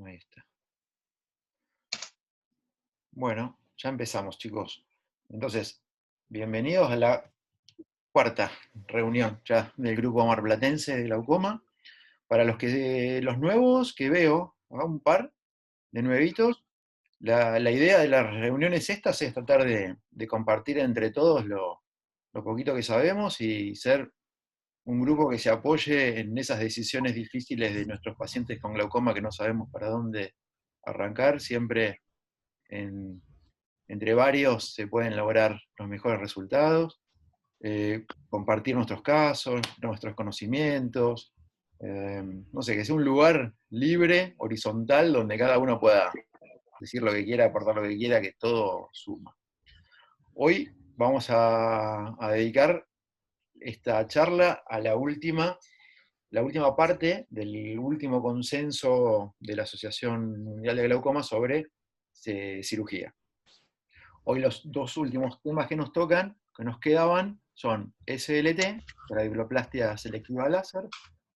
Ahí está. Bueno, ya empezamos, chicos. Entonces, bienvenidos a la cuarta reunión ya del grupo marplatense de glaucoma. Para los nuevos que veo, acá un par de nuevitos, la idea de las reuniones estas es tratar de compartir entre todos lo poquito que sabemos y ser un grupo que se apoye en esas decisiones difíciles de nuestros pacientes con glaucoma que no sabemos para dónde arrancar. Siempre entre varios se pueden lograr los mejores resultados, compartir nuestros casos, nuestros conocimientos, no sé, que sea un lugar libre, horizontal, donde cada uno pueda decir lo que quiera, aportar lo que quiera, que todo suma. Hoy vamos a dedicar esta charla a la última parte del último consenso de la Asociación Mundial de Glaucoma sobre cirugía. Hoy los dos últimos temas que nos tocan, que nos quedaban, son SLT, para diploplastia selectiva láser,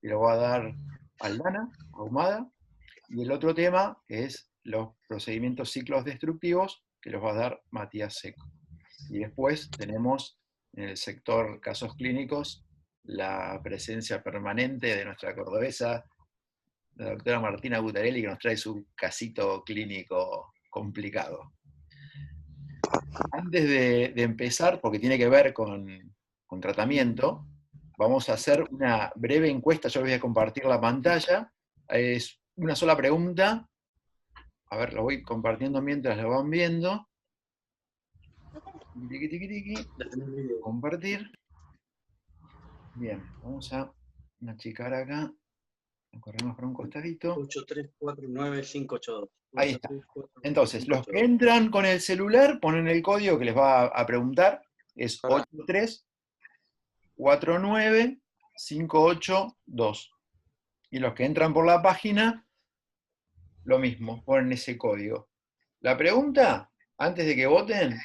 que lo va a dar Aldana Ahumada, y el otro tema es los procedimientos ciclos destructivos, que los va a dar Matías Seco. Y después tenemos en el sector casos clínicos la presencia permanente de nuestra cordobesa, la doctora Martina Butarelli, que nos trae su casito clínico complicado. Antes de empezar, porque tiene que ver con tratamiento, vamos a hacer una breve encuesta. Yo les voy a compartir la pantalla. Es una sola pregunta. A ver, lo voy compartiendo mientras lo van viendo. Tiki, tiki, tiki. Compartir. Bien, vamos a achicar acá. Corremos para un costadito. 8349582. Ahí está. Entonces, los que entran con el celular ponen el código que les va a preguntar. Es 8349582. Y los que entran por la página, lo mismo, ponen ese código. La pregunta, antes de que voten,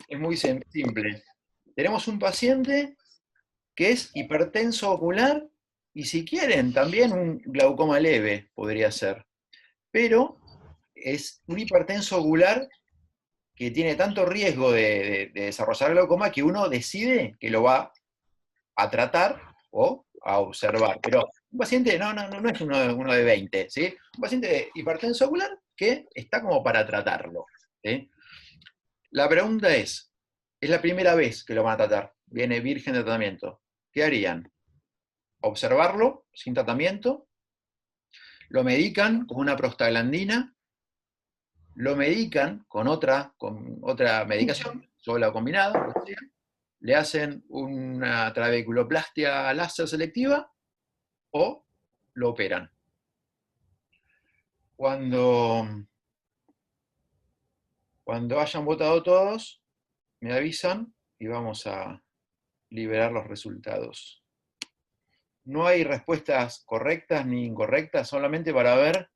es muy simple. Tenemos un paciente que es hipertenso ocular y si quieren, también un glaucoma leve podría ser. Pero es un hipertenso ocular que tiene tanto riesgo de desarrollar glaucoma que uno decide que lo va a tratar o a observar. Pero un paciente no es uno de 20, ¿sí? Un paciente de hipertenso ocular que está como para tratarlo, ¿sí? La pregunta es la primera vez que lo van a tratar, viene virgen de tratamiento, ¿qué harían? ¿Observarlo sin tratamiento? ¿Lo medican con una prostaglandina? ¿Lo medican con otra medicación, sola o combinada? ¿Le hacen una trabeculoplastia láser selectiva o lo operan? Cuando hayan votado todos, me avisan y vamos a liberar los resultados. No hay respuestas correctas ni incorrectas, solamente para ver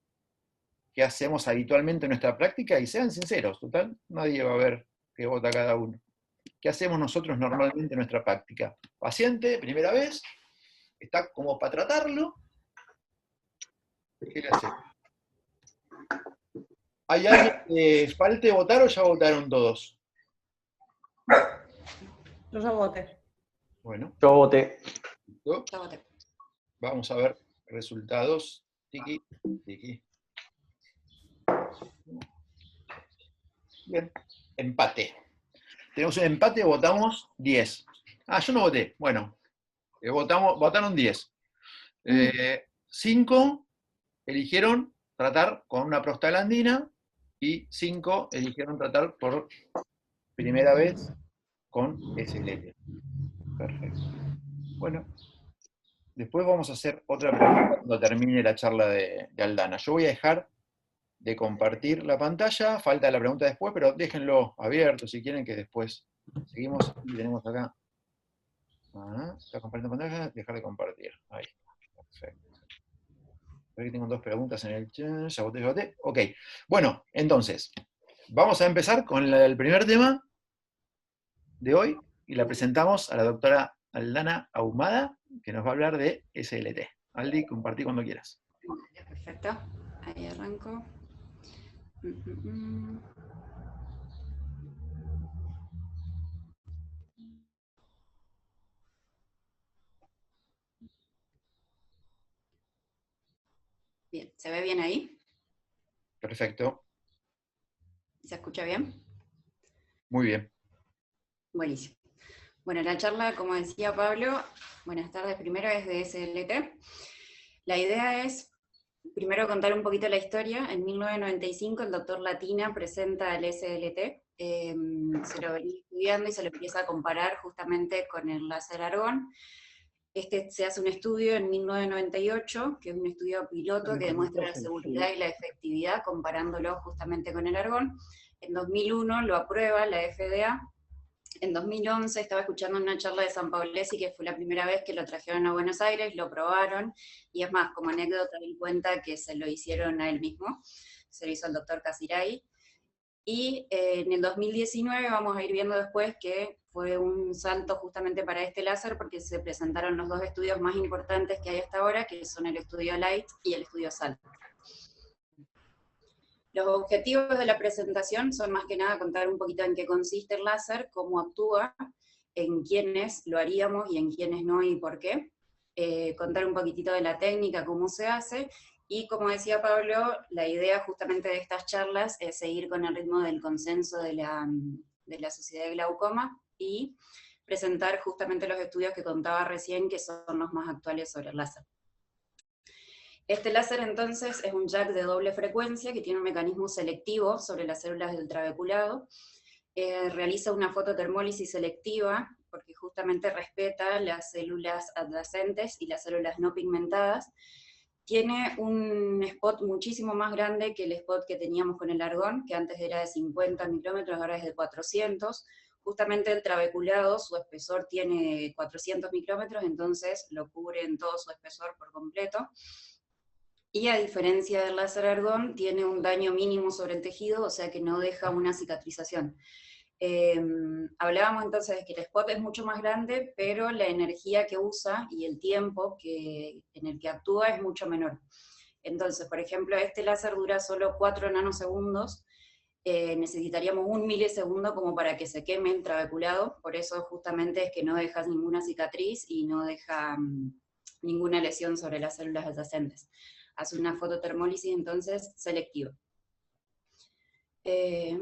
qué hacemos habitualmente en nuestra práctica y sean sinceros, total, nadie va a ver qué vota cada uno. ¿Qué hacemos nosotros normalmente en nuestra práctica? Paciente, primera vez, está como para tratarlo. ¿Qué le hacemos? ¿Hay alguien que falte votar o ya votaron todos? Yo ya voté. Bueno. Yo voté. ¿Listo? Ya voté. Vamos a ver resultados. Tiki, tiki. Bien, empate. Tenemos un empate, votamos 10. Ah, yo no voté. Bueno, votaron 10. 5 eligieron tratar con una prostaglandina y 5 eligieron tratar por primera vez con SLT. Perfecto. Bueno, después vamos a hacer otra pregunta cuando termine la charla de Aldana. Yo voy a dejar de compartir la pantalla, falta la pregunta después, pero déjenlo abierto si quieren que después seguimos y tenemos acá. Está compartiendo pantalla, dejar de compartir. Ahí está, perfecto. Aquí tengo dos preguntas en el chat, ya voté. Ok, bueno, entonces, vamos a empezar con el primer tema de hoy y la presentamos a la doctora Aldana Ahumada, que nos va a hablar de SLT. Aldi, compartí cuando quieras. Perfecto. Ahí arranco. Bien, ¿se ve bien ahí? Perfecto. ¿Se escucha bien? Muy bien. Buenísimo. Bueno, la charla, como decía Pablo, buenas tardes, primero es de SLT. La idea es, primero contar un poquito la historia. En 1995 el doctor Latina presenta el SLT, se lo venía estudiando y se lo empieza a comparar justamente con el láser argón. Se hace un estudio en 1998, que es un estudio piloto que demuestra la seguridad y la efectividad comparándolo justamente con el argón. En 2001 lo aprueba la FDA. En 2011 estaba escuchando una charla de San Paolesi, que fue la primera vez que lo trajeron a Buenos Aires, lo probaron, y es más, como anécdota, di cuenta que se lo hicieron a él mismo, se lo hizo el doctor Casiray. Y en el 2019 vamos a ir viendo después que fue un salto justamente para este láser, porque se presentaron los dos estudios más importantes que hay hasta ahora, que son el estudio LIGHT y el estudio SALT. Los objetivos de la presentación son más que nada contar un poquito en qué consiste el láser, cómo actúa, en quiénes lo haríamos y en quiénes no y por qué. Contar un poquitito de la técnica, cómo se hace, y como decía Pablo, la idea justamente de estas charlas es seguir con el ritmo del consenso de la Sociedad de Glaucoma y presentar justamente los estudios que contaba recién, que son los más actuales sobre el láser. Este láser entonces es un jack de doble frecuencia que tiene un mecanismo selectivo sobre las células del trabeculado. Realiza una fototermólisis selectiva porque justamente respeta las células adyacentes y las células no pigmentadas. Tiene un spot muchísimo más grande que el spot que teníamos con el argón, que antes era de 50 micrómetros, ahora es de 400. Justamente el trabeculado, su espesor tiene 400 micrómetros, entonces lo cubre en todo su espesor por completo. Y a diferencia del láser argón, tiene un daño mínimo sobre el tejido, o sea que no deja una cicatrización. Hablábamos entonces de que el spot es mucho más grande, pero la energía que usa y el tiempo en el que actúa es mucho menor. Entonces, por ejemplo, este láser dura solo 4 nanosegundos, necesitaríamos 1 milisegundo como para que se queme el trabeculado, por eso justamente es que no deja ninguna cicatriz y no deja ninguna lesión sobre las células adyacentes. Hace una fototermólisis entonces selectiva. ¿Qué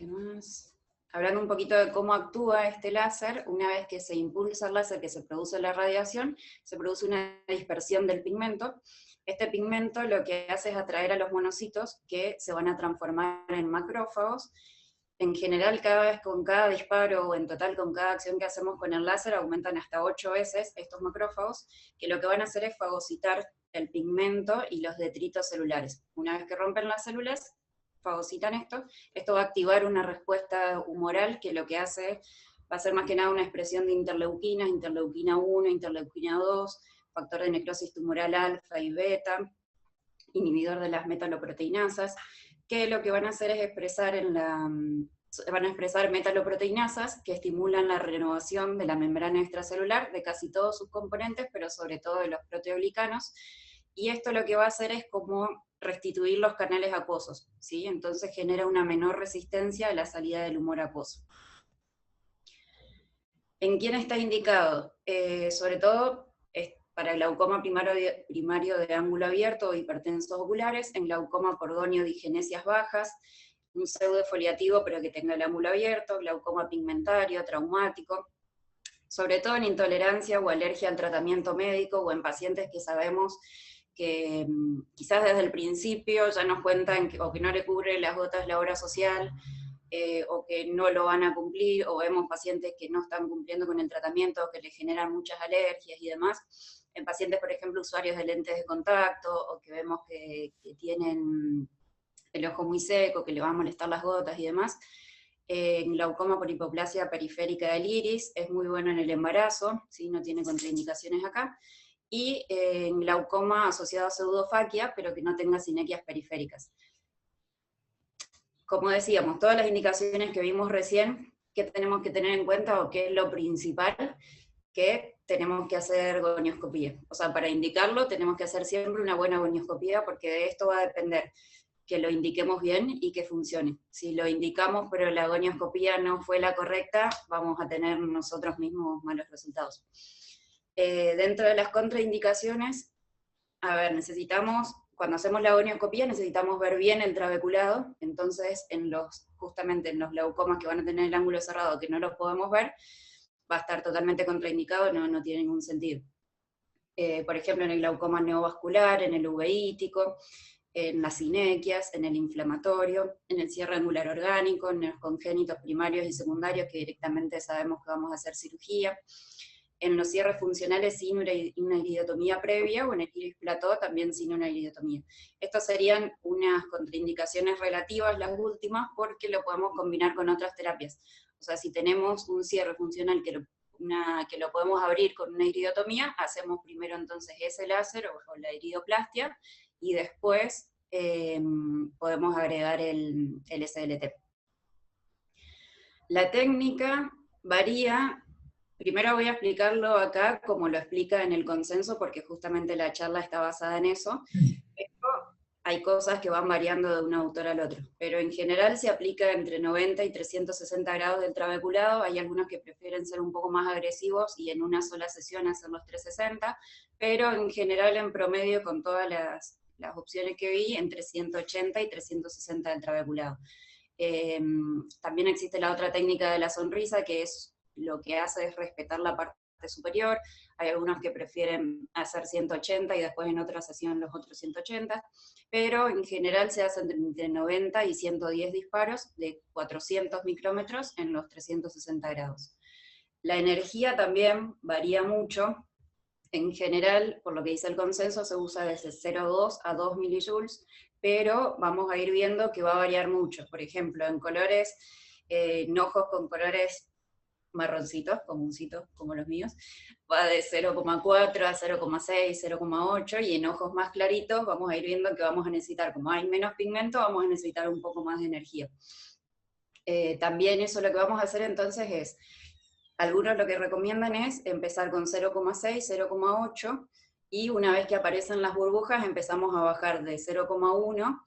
más? Hablando un poquito de cómo actúa este láser, una vez que se impulsa el láser, que se produce la radiación, se produce una dispersión del pigmento. Este pigmento lo que hace es atraer a los monocitos que se van a transformar en macrófagos. En general, cada vez con cada disparo, o en total con cada acción que hacemos con el láser, aumentan hasta 8 veces estos macrófagos, que lo que van a hacer es fagocitar el pigmento y los detritos celulares. Una vez que rompen las células, fagocitan esto va a activar una respuesta humoral que lo que hace va a ser más que nada una expresión de interleuquinas, interleuquina 1, interleuquina 2, factor de necrosis tumoral alfa y beta, inhibidor de las metaloproteinasas, que lo que van a hacer es van a expresar metaloproteinasas que estimulan la renovación de la membrana extracelular de casi todos sus componentes, pero sobre todo de los proteoglicanos, y esto lo que va a hacer es como restituir los canales acuosos, ¿sí? Entonces genera una menor resistencia a la salida del humor acuoso. ¿En quién está indicado? Sobre todo para glaucoma primario de ángulo abierto o hipertensos oculares, en glaucoma por gonio-digenesias bajas, un pseudofoliativo pero que tenga el ángulo abierto, glaucoma pigmentario, traumático, sobre todo en intolerancia o alergia al tratamiento médico o en pacientes que sabemos que quizás desde el principio ya nos cuentan o que no le cubre las gotas la obra social, o que no lo van a cumplir, o vemos pacientes que no están cumpliendo con el tratamiento, que le generan muchas alergias y demás. En pacientes, por ejemplo, usuarios de lentes de contacto, o que vemos que tienen el ojo muy seco, que le van a molestar las gotas y demás. En glaucoma por hipoplasia periférica del iris, es muy bueno en el embarazo, ¿sí? No tiene contraindicaciones acá. Y en glaucoma asociado a pseudofaquia, pero que no tenga sinequias periféricas. Como decíamos, todas las indicaciones que vimos recién, ¿qué tenemos que tener en cuenta o qué es lo principal? Que tenemos que hacer gonioscopía. O sea, para indicarlo tenemos que hacer siempre una buena gonioscopía, porque de esto va a depender que lo indiquemos bien y que funcione. Si lo indicamos pero la gonioscopía no fue la correcta, vamos a tener nosotros mismos malos resultados. Dentro de las contraindicaciones, a ver, necesitamos, cuando hacemos la gonioscopía necesitamos ver bien el trabeculado, entonces justamente en los glaucomas que van a tener el ángulo cerrado, que no los podemos ver, va a estar totalmente contraindicado, no tiene ningún sentido. Por ejemplo, en el glaucoma neovascular, en el uveítico, en las sinequias, en el inflamatorio, en el cierre angular orgánico, en los congénitos primarios y secundarios, que directamente sabemos que vamos a hacer cirugía, en los cierres funcionales sin una iridotomía previa, o en el iris plató también sin una iridotomía. Estas serían unas contraindicaciones relativas, las últimas, porque lo podemos combinar con otras terapias. O sea, si tenemos un cierre funcional que lo podemos abrir con una iridotomía, hacemos primero entonces ese láser o la iridoplastia, y después podemos agregar el SLT. La técnica varía. Primero voy a explicarlo acá como lo explica en el consenso, porque justamente la charla está basada en eso. Pero hay cosas que van variando de un autor al otro. Pero en general se aplica entre 90 y 360 grados del trabeculado. Hay algunos que prefieren ser un poco más agresivos y en una sola sesión hacer los 360, pero en general, en promedio, con todas las opciones que vi, entre 180 y 360 del trabeculado. También existe la otra técnica de la sonrisa, que es lo que hace es respetar la parte superior. Hay algunos que prefieren hacer 180 y después en otra sesión los otros 180, pero en general se hacen entre 90 y 110 disparos de 400 micrómetros en los 360 grados. La energía también varía mucho. En general, por lo que dice el consenso, se usa desde 0,2 a 2 millijoules, pero vamos a ir viendo que va a variar mucho. Por ejemplo, en colores, en ojos con colores marroncitos, comuncitos, como los míos, va de 0,4 a 0,6, 0,8, y en ojos más claritos vamos a ir viendo que vamos a necesitar, como hay menos pigmento, vamos a necesitar un poco más de energía. También eso lo que vamos a hacer entonces es, algunos lo que recomiendan es empezar con 0,6, 0,8, y una vez que aparecen las burbujas empezamos a bajar de 0,1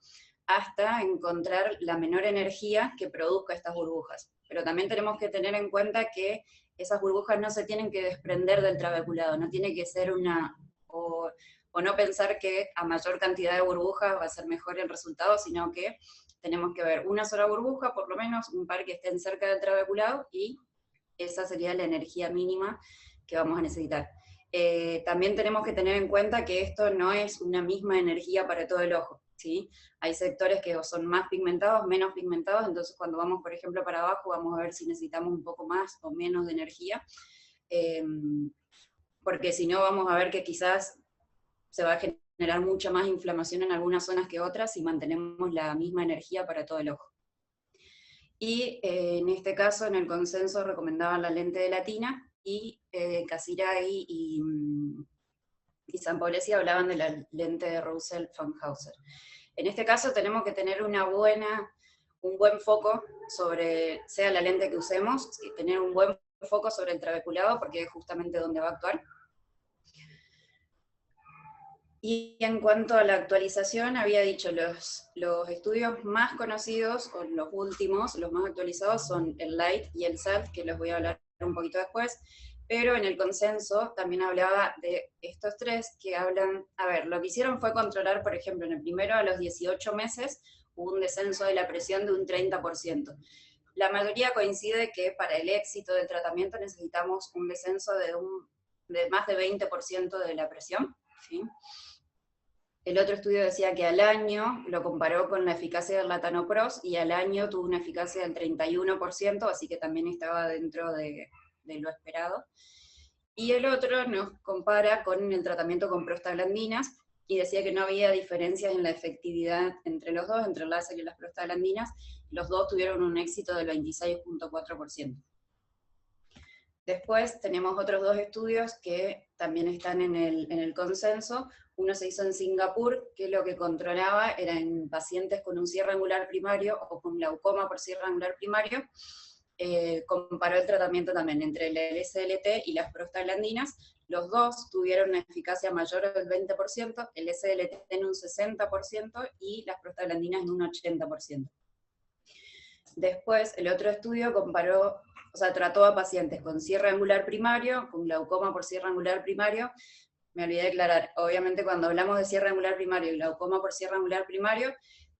hasta encontrar la menor energía que produzca estas burbujas. Pero también tenemos que tener en cuenta que esas burbujas no se tienen que desprender del trabeculado, no tiene que ser o no pensar que a mayor cantidad de burbujas va a ser mejor el resultado, sino que tenemos que ver una sola burbuja, por lo menos un par que estén cerca del trabeculado, y esa sería la energía mínima que vamos a necesitar. También tenemos que tener en cuenta que esto no es una misma energía para todo el ojo, ¿sí? Hay sectores que son más pigmentados, menos pigmentados, entonces cuando vamos, por ejemplo, para abajo, vamos a ver si necesitamos un poco más o menos de energía, porque si no vamos a ver que quizás se va a generar mucha más inflamación en algunas zonas que otras si mantenemos la misma energía para todo el ojo. Y en este caso, en el consenso, recomendaban la lente de Latina, y Casiray y Sampolesi hablaban de la lente de Roussel-Fanhauser. En este caso tenemos que tener un buen foco sobre, sea la lente que usemos, tener un buen foco sobre el trabeculado, porque es justamente donde va a actuar. Y en cuanto a la actualización, había dicho, los estudios más conocidos, o los últimos, los más actualizados, son el LIGHT y el SALT, que los voy a hablar un poquito después, pero en el consenso también hablaba de estos tres que hablan, a ver, lo que hicieron fue controlar, por ejemplo, en el primero a los 18 meses, hubo un descenso de la presión de un 30%. La mayoría coincide que para el éxito del tratamiento necesitamos un descenso de más de 20% de la presión, ¿sí? El otro estudio decía que al año, lo comparó con la eficacia del latanoprost, y al año tuvo una eficacia del 31%, así que también estaba dentro de lo esperado. Y el otro nos compara con el tratamiento con prostaglandinas, y decía que no había diferencias en la efectividad entre los dos, entre el láser y las prostaglandinas. Los dos tuvieron un éxito del 26.4%. Después tenemos otros dos estudios que también están en el consenso. Uno se hizo en Singapur, que lo que controlaba era en pacientes con un cierre angular primario o con glaucoma por cierre angular primario, comparó el tratamiento también entre el SLT y las prostaglandinas. Los dos tuvieron una eficacia mayor del 20%, el SLT en un 60% y las prostaglandinas en un 80%. Después, el otro estudio comparó, o sea, trató a pacientes con cierre angular primario, con glaucoma por cierre angular primario. Me olvidé de aclarar, obviamente cuando hablamos de cierre angular primario y glaucoma por cierre angular primario,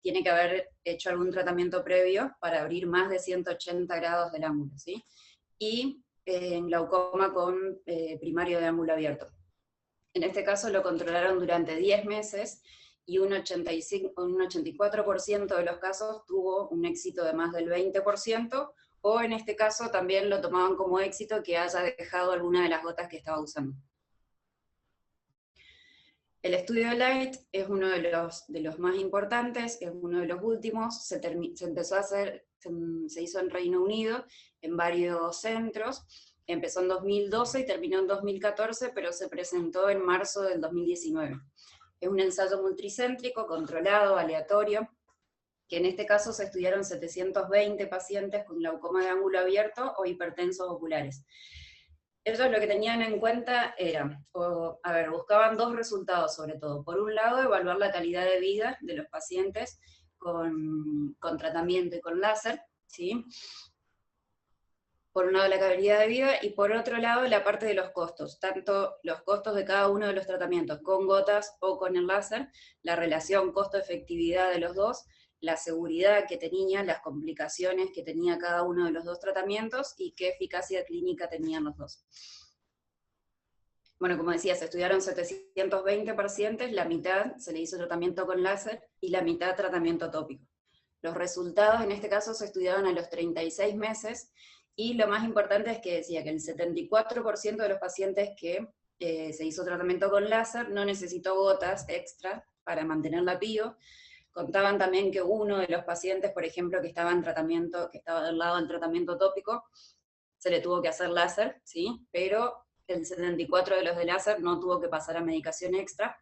tiene que haber hecho algún tratamiento previo para abrir más de 180 grados del ángulo, ¿sí? Y en glaucoma con primario de ángulo abierto. En este caso lo controlaron durante 10 meses, y un 84% de los casos tuvo un éxito de más del 20%, o en este caso también lo tomaban como éxito que haya dejado alguna de las gotas que estaba usando. El estudio de Light es uno de los más importantes, es uno de los últimos, se empezó a hacer, se hizo en Reino Unido, en varios centros, empezó en 2012 y terminó en 2014, pero se presentó en marzo del 2019. Es un ensayo multicéntrico, controlado, aleatorio, que en este caso se estudiaron 720 pacientes con glaucoma de ángulo abierto o hipertensos oculares. Ellos lo que tenían en cuenta era, buscaban dos resultados sobre todo. Por un lado, evaluar la calidad de vida de los pacientes con tratamiento y con láser, ¿sí? Por un lado la calidad de vida, y por otro lado la parte de los costos, tanto los costos de cada uno de los tratamientos, con gotas o con el láser, la relación costo-efectividad de los dos, la seguridad que tenían, las complicaciones que tenía cada uno de los dos tratamientos, y qué eficacia clínica tenían los dos. Bueno, como decía, se estudiaron 720 pacientes, la mitad se le hizo tratamiento con láser, y la mitad tratamiento tópico. Los resultados en este caso se estudiaron a los 36 meses, y lo más importante es que decía que el 74% de los pacientes que se hizo tratamiento con láser no necesitó gotas extra para mantener la PIO. Contaban también que uno de los pacientes, por ejemplo, que estaba en tratamiento, que estaba del lado del tratamiento tópico, se le tuvo que hacer láser, ¿sí? Pero el 74% de los de láser no tuvo que pasar a medicación extra.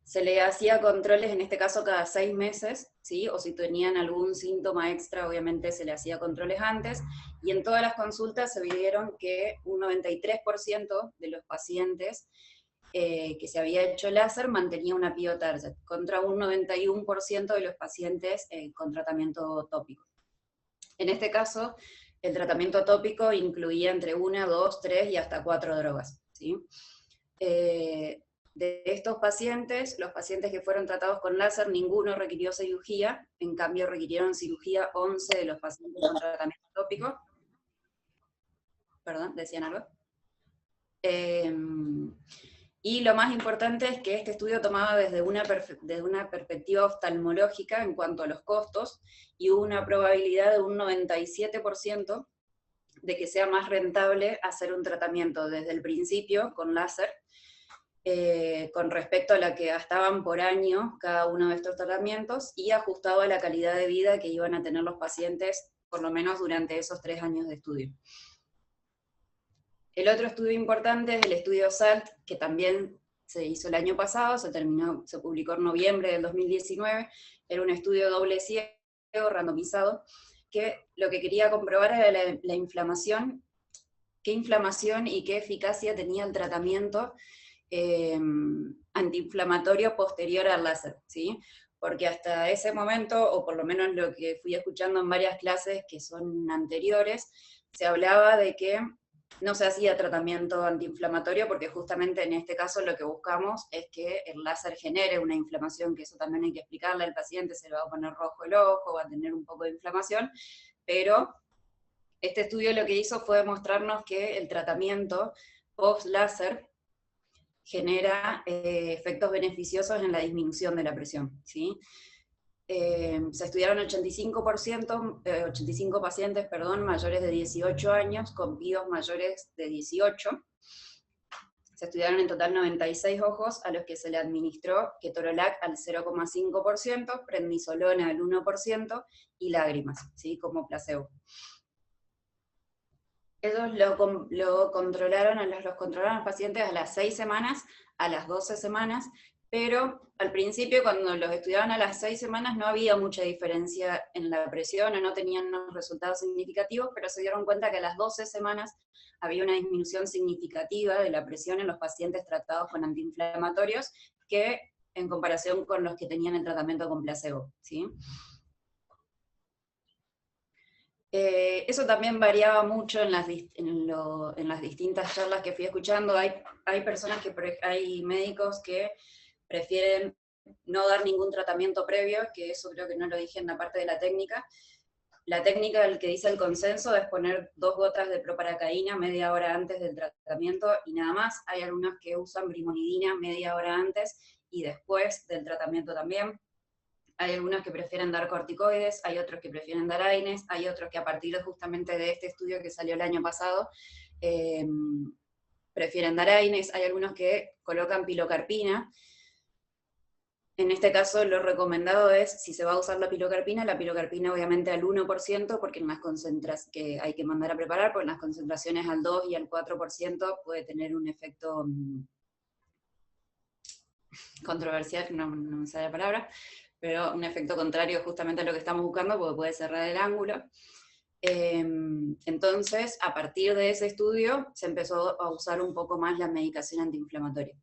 Se le hacía controles, en este caso cada 6 meses, ¿sí? O si tenían algún síntoma extra, obviamente se le hacía controles antes, y en todas las consultas se vieron que un 93% de los pacientes que se había hecho láser mantenía una PIO target, contra un 91% de los pacientes con tratamiento tópico. En este caso, el tratamiento tópico incluía entre 1, 2, 3 y hasta 4 drogas, ¿sí? De estos pacientes, los pacientes que fueron tratados con láser, ninguno requirió cirugía, en cambio requirieron cirugía 11 de los pacientes con tratamiento tópico. Perdón, ¿decían algo? Y lo más importante es que este estudio tomaba desde una perspectiva oftalmológica en cuanto a los costos, y hubo una probabilidad de un 97% de que sea más rentable hacer un tratamiento desde el principio con láser, con respecto a la que gastaban por año cada uno de estos tratamientos, y ajustado a la calidad de vida que iban a tener los pacientes, por lo menos durante esos 3 años de estudio. El otro estudio importante es el estudio SALT, que también se hizo el año pasado, se publicó en noviembre del 2019, era un estudio doble ciego, randomizado, que lo que quería comprobar era la inflamación, qué inflamación y qué eficacia tenía el tratamiento antiinflamatorio posterior al láser, ¿sí? Porque hasta ese momento, o por lo menos lo que fui escuchando en varias clases que son anteriores, se hablaba de que no se hacía tratamiento antiinflamatorio porque justamente en este caso lo que buscamos es que el láser genere una inflamación, que eso también hay que explicarle al paciente, se le va a poner rojo el ojo, va a tener un poco de inflamación, pero este estudio lo que hizo fue demostrarnos que el tratamiento post-láser genera efectos beneficiosos en la disminución de la presión, ¿sí? Se estudiaron 85 pacientes, mayores de 18 años, con PIOs mayores de 18. Se estudiaron en total 96 ojos a los que se le administró ketorolac al 0,5%, prednisolona al 1% y lágrimas, ¿sí? Como placebo. Ellos los controlaron a los pacientes a las 6 semanas, a las 12 semanas, pero al principio cuando los estudiaban a las 6 semanas no había mucha diferencia en la presión, o no tenían unos resultados significativos, pero se dieron cuenta que a las 12 semanas había una disminución significativa de la presión en los pacientes tratados con antiinflamatorios, que en comparación con los que tenían el tratamiento con placebo, ¿sí? Eso también variaba mucho en las distintas charlas que fui escuchando. Hay personas hay médicos que prefieren no dar ningún tratamiento previo, que eso creo que no lo dije en la parte de la técnica. La técnica, el que dice el consenso, es poner 2 gotas de proparacaína media hora antes del tratamiento y nada más. Hay algunos que usan brimonidina media hora antes y después del tratamiento también. Hay algunos que prefieren dar corticoides, hay otros que prefieren dar AINES, hay otros que a partir justamente de este estudio que salió el año pasado, prefieren dar AINES, hay algunos que colocan pilocarpina. En este caso lo recomendado es, si se va a usar la pilocarpina obviamente al 1%, porque en las concentraciones que hay que mandar a preparar, porque en las concentraciones al 2 y al 4% puede tener un efecto controversial, no me sale la palabra, pero un efecto contrario justamente a lo que estamos buscando, porque puede cerrar el ángulo. Entonces, a partir de ese estudio, se empezó a usar un poco más la medicación antiinflamatoria.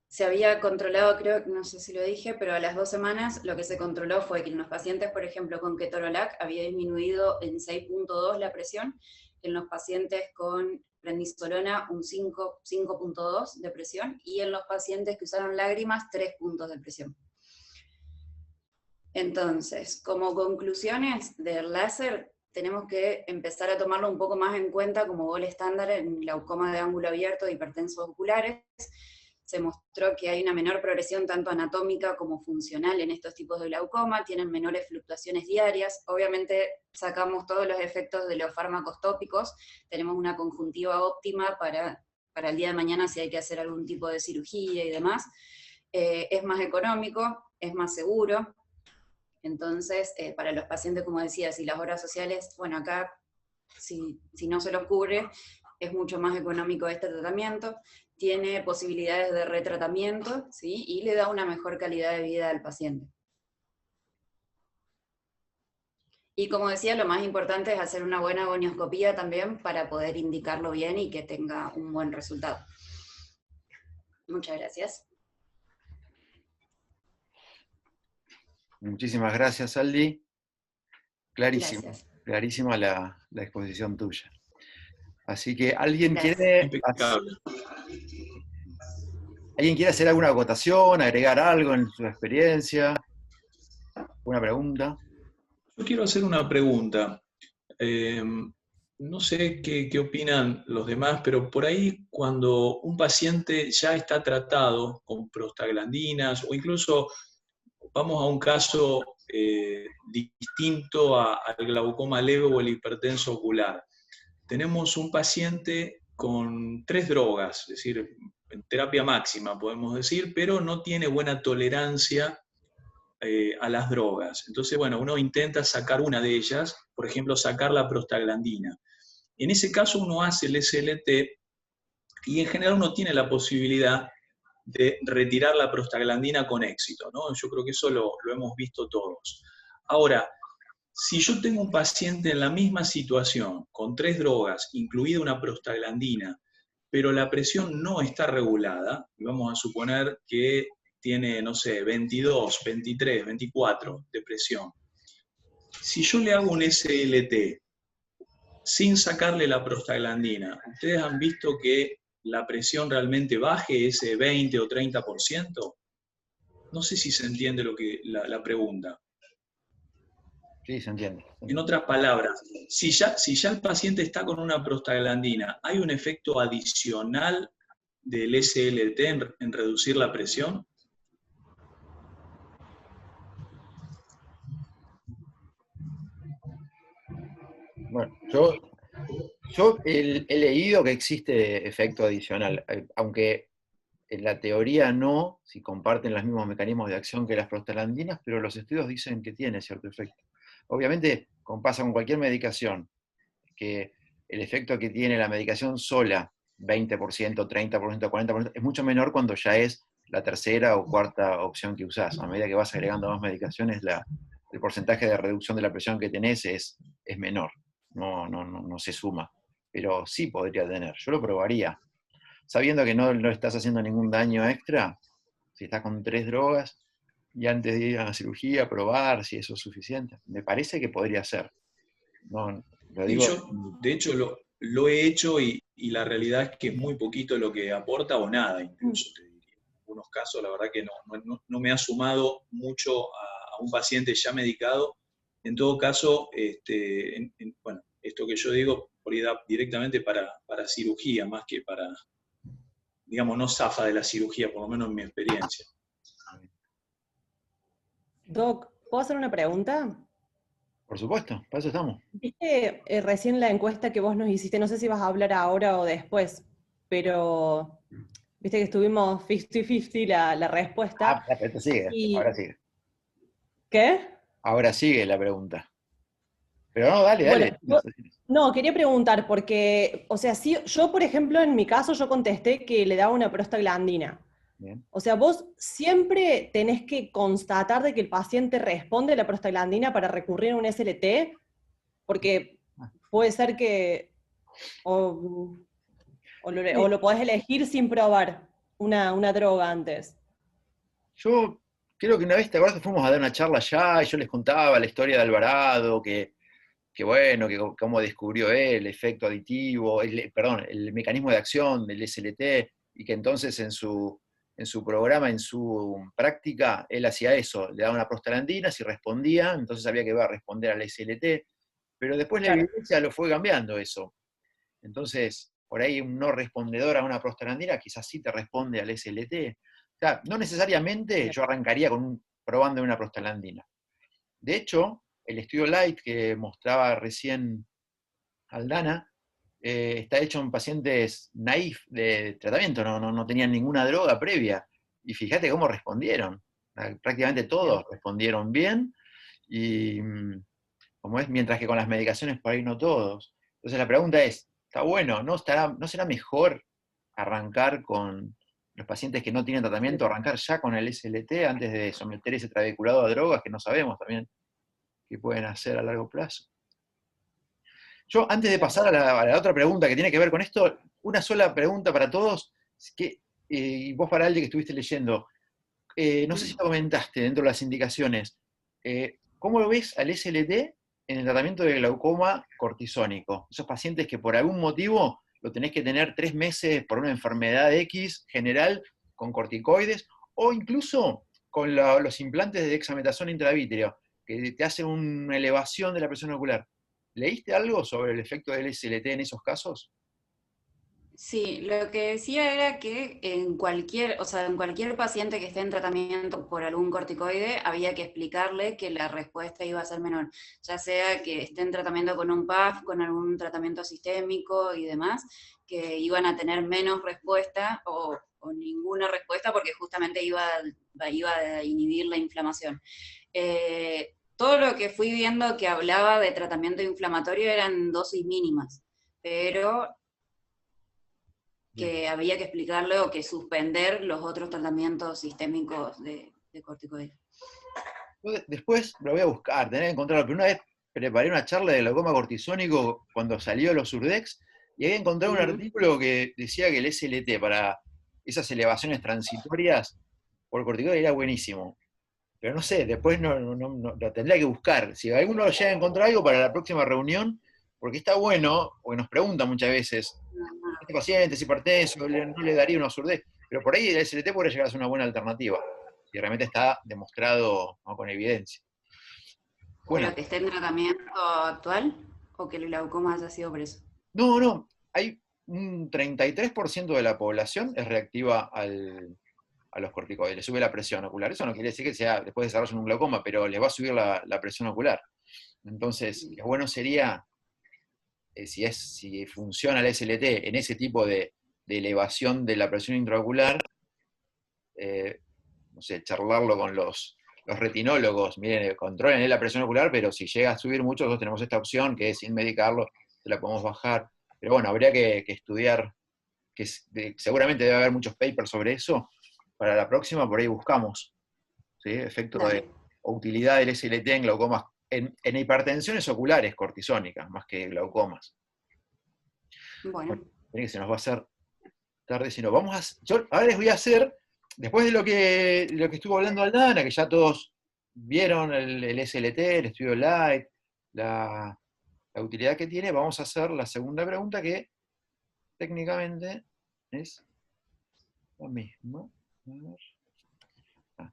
Se había controlado, creo, no sé si lo dije, pero a las 2 semanas lo que se controló fue que en los pacientes, por ejemplo, con ketorolac había disminuido en 6.2 la presión, en los pacientes con prednisolona un 5.2 de presión, y en los pacientes que usaron lágrimas 3 puntos de presión. Entonces, como conclusiones del láser, tenemos que empezar a tomarlo un poco más en cuenta como gol estándar en glaucoma de ángulo abierto e hipertensos oculares. Se mostró que hay una menor progresión tanto anatómica como funcional en estos tipos de glaucoma, tienen menores fluctuaciones diarias. Obviamente sacamos todos los efectos de los fármacos tópicos, tenemos una conjuntiva óptima para el día de mañana si hay que hacer algún tipo de cirugía y demás. Es más económico, es más seguro. Entonces, para los pacientes, como decía, si las obras sociales, bueno, acá, si no se los cubre, es mucho más económico este tratamiento, tiene posibilidades de retratamiento, ¿sí? Y le da una mejor calidad de vida al paciente. Y como decía, lo más importante es hacer una buena gonioscopía también para poder indicarlo bien y que tenga un buen resultado. Muchas gracias. Muchísimas gracias, Aldi. Clarísimo, Gracias. clarísima la exposición tuya. Así que, ¿alguien Gracias. quiere hacer alguna acotación, agregar algo en su experiencia? ¿Una pregunta? Yo quiero hacer una pregunta. No sé qué opinan los demás, pero por ahí cuando un paciente ya está tratado con prostaglandinas, o incluso vamos a un caso distinto al glaucoma leve o el hipertenso ocular. Tenemos un paciente con 3 drogas, es decir, en terapia máxima podemos decir, pero no tiene buena tolerancia a las drogas. Entonces, bueno, uno intenta sacar una de ellas, por ejemplo, sacar la prostaglandina. En ese caso uno hace el SLT y en general uno tiene la posibilidad de retirar la prostaglandina con éxito, ¿no? Yo creo que eso lo hemos visto todos. Ahora, si yo tengo un paciente en la misma situación, con 3 drogas, incluida una prostaglandina, pero la presión no está regulada, y vamos a suponer que tiene, no sé, 22, 23, 24 de presión. Si yo le hago un SLT sin sacarle la prostaglandina, ¿ustedes han visto que la presión realmente baje ese 20 o 30%? No sé si se entiende la pregunta. Sí, se entiende. En otras palabras, si ya el paciente está con una prostaglandina, ¿hay un efecto adicional del SLT en reducir la presión? Bueno, yo he leído que existe efecto adicional, aunque en la teoría no, si comparten los mismos mecanismos de acción que las prostaglandinas, pero los estudios dicen que tiene cierto efecto. Obviamente, como pasa con cualquier medicación, que el efecto que tiene la medicación sola 20%, 30%, 40%, es mucho menor cuando ya es la tercera o cuarta opción que usás. A medida que vas agregando más medicaciones, el porcentaje de reducción de la presión que tenés es menor, no se suma. Pero sí podría tener, yo lo probaría. Sabiendo que no estás haciendo ningún daño extra, si estás con 3 drogas, y antes de ir a la cirugía, probar si eso es suficiente. Me parece que podría ser. No, lo Y digo. yo, de hecho, lo he hecho y la realidad es que es muy poquito lo que aporta o nada, incluso, te diría. En algunos casos, la verdad que no me ha sumado mucho a un paciente ya medicado. En todo caso, bueno, esto que yo digo, por ahí da directamente para cirugía, más que para, digamos, no zafa de la cirugía, por lo menos en mi experiencia. Doc, ¿puedo hacer una pregunta? Por supuesto, para eso estamos. Viste recién la encuesta que vos nos hiciste, no sé si vas a hablar ahora o después, pero viste que estuvimos 50-50 la respuesta. Esto sigue, Y, ahora sigue. ¿qué? Ahora sigue la pregunta. Pero no, dale, Bueno, dale. no, quería preguntar, porque, o sea, sí, yo, por ejemplo, en mi caso, yo contesté que le daba una prostaglandina. Bien. O sea, vos siempre tenés que constatar de que el paciente responde a la prostaglandina para recurrir a un SLT, porque puede ser que o lo podés elegir sin probar una droga antes. Yo creo que una vez, ¿te acuerdas que fuimos a dar una charla allá y yo les contaba la historia de Alvarado, que bueno, que cómo descubrió él el efecto aditivo, el mecanismo de acción del SLT, y que entonces en su programa, en su práctica, él hacía eso, le daba una prostaglandina, si respondía, entonces había que ir a responder al SLT, pero después la evidencia lo fue cambiando eso. Entonces, por ahí un no respondedor a una prostaglandina quizás sí te responde al SLT. O sea, no necesariamente yo arrancaría probando una prostaglandina. De hecho, el estudio Light que mostraba recién Aldana, está hecho en pacientes naif de tratamiento, no tenían ninguna droga previa. Y fíjate cómo respondieron. Prácticamente todos respondieron bien, y como es, mientras que con las medicaciones por ahí no todos. Entonces la pregunta es, ¿está bueno? ¿No será mejor arrancar con los pacientes que no tienen tratamiento, arrancar ya con el SLT antes de someter ese trabeculado a drogas que no sabemos también qué pueden hacer a largo plazo? Yo, antes de pasar a la otra pregunta que tiene que ver con esto, una sola pregunta para todos, y vos para Aldi que estuviste leyendo, no sé si lo comentaste dentro de las indicaciones, ¿cómo lo ves al SLT en el tratamiento de glaucoma cortisónico? Esos pacientes que por algún motivo lo tenés que tener 3 meses por una enfermedad X general con corticoides, o incluso con los implantes de dexametasona intravítreo, que te hacen una elevación de la presión ocular. ¿Leíste algo sobre el efecto del SLT en esos casos? Sí, lo que decía era que en cualquier paciente que esté en tratamiento por algún corticoide, había que explicarle que la respuesta iba a ser menor, ya sea que esté en tratamiento con un PAF, con algún tratamiento sistémico y demás, que iban a tener menos respuesta o ninguna respuesta porque justamente iba a inhibir la inflamación. Todo lo que fui viendo que hablaba de tratamiento inflamatorio eran dosis mínimas, pero que había que explicarle o que suspender los otros tratamientos sistémicos de corticoides. Después lo voy a buscar, tener que encontrarlo, pero una vez preparé una charla de glaucoma cortisónico cuando salió los Urdex, y había encontrado un artículo que decía que el SLT para esas elevaciones transitorias por corticoide era buenísimo. Pero no sé, después lo tendría que buscar. Si alguno llega a encontrar algo para la próxima reunión, porque está bueno, porque nos preguntan muchas veces, este paciente es hipertenso, no le daría una surdez, pero por ahí el SLT podría llegar a ser una buena alternativa, si realmente está demostrado, ¿no?, con evidencia. Bueno, ¿Pero que esté en tratamiento actual o que el glaucoma haya sido por eso? no, hay un 33% de la población es reactiva a los corticoides, le sube la presión ocular. Eso no quiere decir que sea después desarrollen un glaucoma, pero les va a subir la presión ocular. Entonces, lo bueno sería, si funciona el SLT en ese tipo de elevación de la presión intraocular, no sé, charlarlo con los retinólogos, miren, controlen la presión ocular, pero si llega a subir mucho, nosotros tenemos esta opción que es sin medicarlo, se la podemos bajar. Pero bueno, habría que estudiar que seguramente debe haber muchos papers sobre eso, para la próxima por ahí buscamos, ¿sí? Efecto Dale. o utilidad del SLT en glaucomas, en hipertensiones oculares cortisónicas, más que glaucomas. Bueno, Que se nos va a hacer tarde, si no, yo ahora les voy a hacer, después de lo que estuvo hablando Aldana, que ya todos vieron el SLT, el estudio Light, la utilidad que tiene, vamos a hacer la segunda pregunta, que técnicamente es la misma. A ver.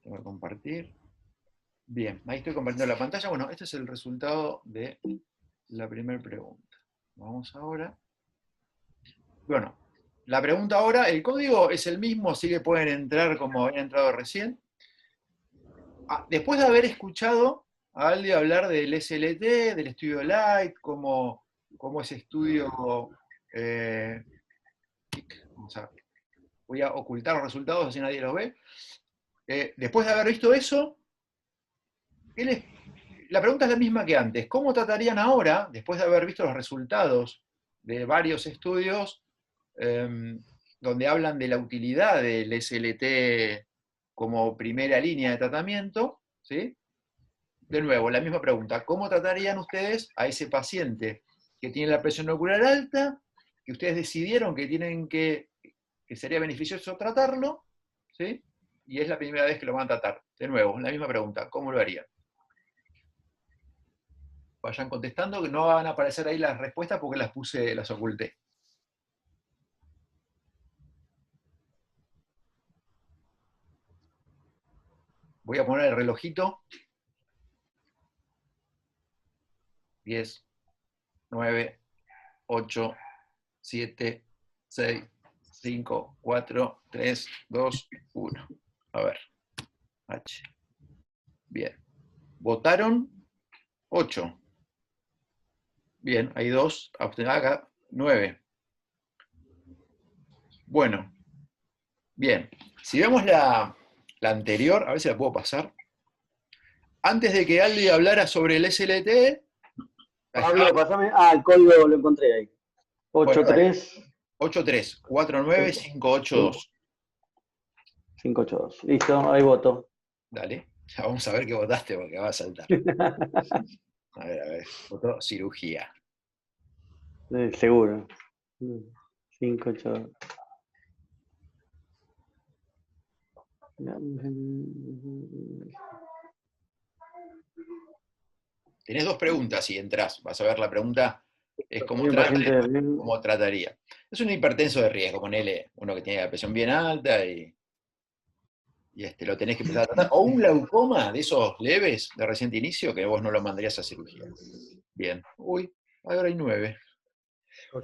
Tengo que compartir. Bien, ahí estoy compartiendo la pantalla. Bueno, este es el resultado de la primera pregunta. Vamos ahora. Bueno, la pregunta ahora, el código es el mismo, así que pueden entrar como habían entrado recién. Después de haber escuchado a Aldi hablar del SLT, del estudio Light, cómo ese estudio... voy a ocultar los resultados así nadie los ve. Después de haber visto eso, la pregunta es la misma que antes. ¿Cómo tratarían ahora, después de haber visto los resultados de varios estudios donde hablan de la utilidad del SLT como primera línea de tratamiento, ¿sí? De nuevo, la misma pregunta. ¿Cómo tratarían ustedes a ese paciente que tiene la presión ocular alta, que ustedes decidieron que sería beneficioso tratarlo, ¿sí? Y es la primera vez que lo van a tratar? De nuevo, la misma pregunta. ¿Cómo lo harían? Vayan contestando, que no van a aparecer ahí las respuestas porque las oculté. Voy a poner el relojito. 10, 9, 8, 7, 6, 5, 4, 3, 2, 1. A ver. H. Bien. Votaron 8. Bien, hay 2. Acá 9. Bueno. Bien. Si vemos la anterior, a ver si la puedo pasar. Antes de que Aldi hablara sobre el SLT... Pablo, pasame. El código lo encontré ahí. 83. 83, 49, 582. 582. Listo, ahí voto. Dale. Ya vamos a ver qué votaste porque va a saltar. A ver. Votó cirugía. Seguro. 582. Tenés 2 preguntas si entras. Vas a ver la pregunta. Es cómo trataría. Es un hipertenso de riesgo, ponele uno que tiene la presión bien alta y lo tenés que empezar a tratar. O un glaucoma de esos leves de reciente inicio que vos no lo mandarías a cirugía. Bien. Uy, ahora hay 9.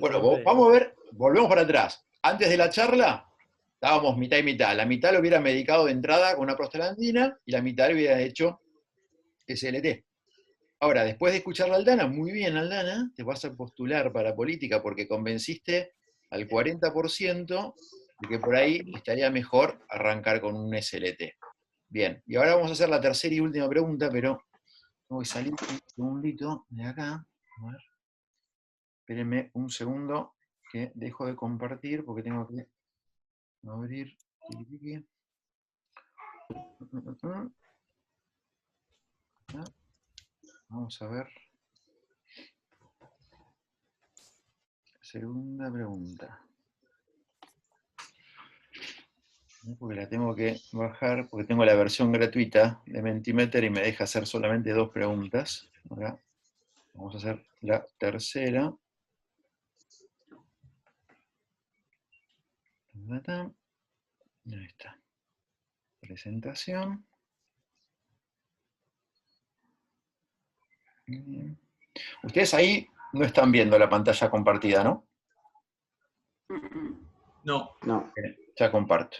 Bueno, vamos a ver, volvemos para atrás. Antes de la charla, estábamos mitad y mitad. La mitad lo hubiera medicado de entrada con una prostaglandina y la mitad lo hubiera hecho SLT. Ahora, después de escuchar a Aldana, muy bien Aldana, te vas a postular para política porque convenciste al 40% de que por ahí estaría mejor arrancar con un SLT. Bien, y ahora vamos a hacer la tercera y última pregunta, pero voy a salir un segundito de acá. A ver. Espérenme un segundo que dejo de compartir porque tengo que abrir. Vamos a ver. Segunda pregunta. Porque la tengo que bajar, porque tengo la versión gratuita de Mentimeter y me deja hacer solamente 2 preguntas. Acá. Vamos a hacer la tercera. Ahí está. Presentación. Ustedes ahí no están viendo la pantalla compartida, ¿no? No. Ya comparto.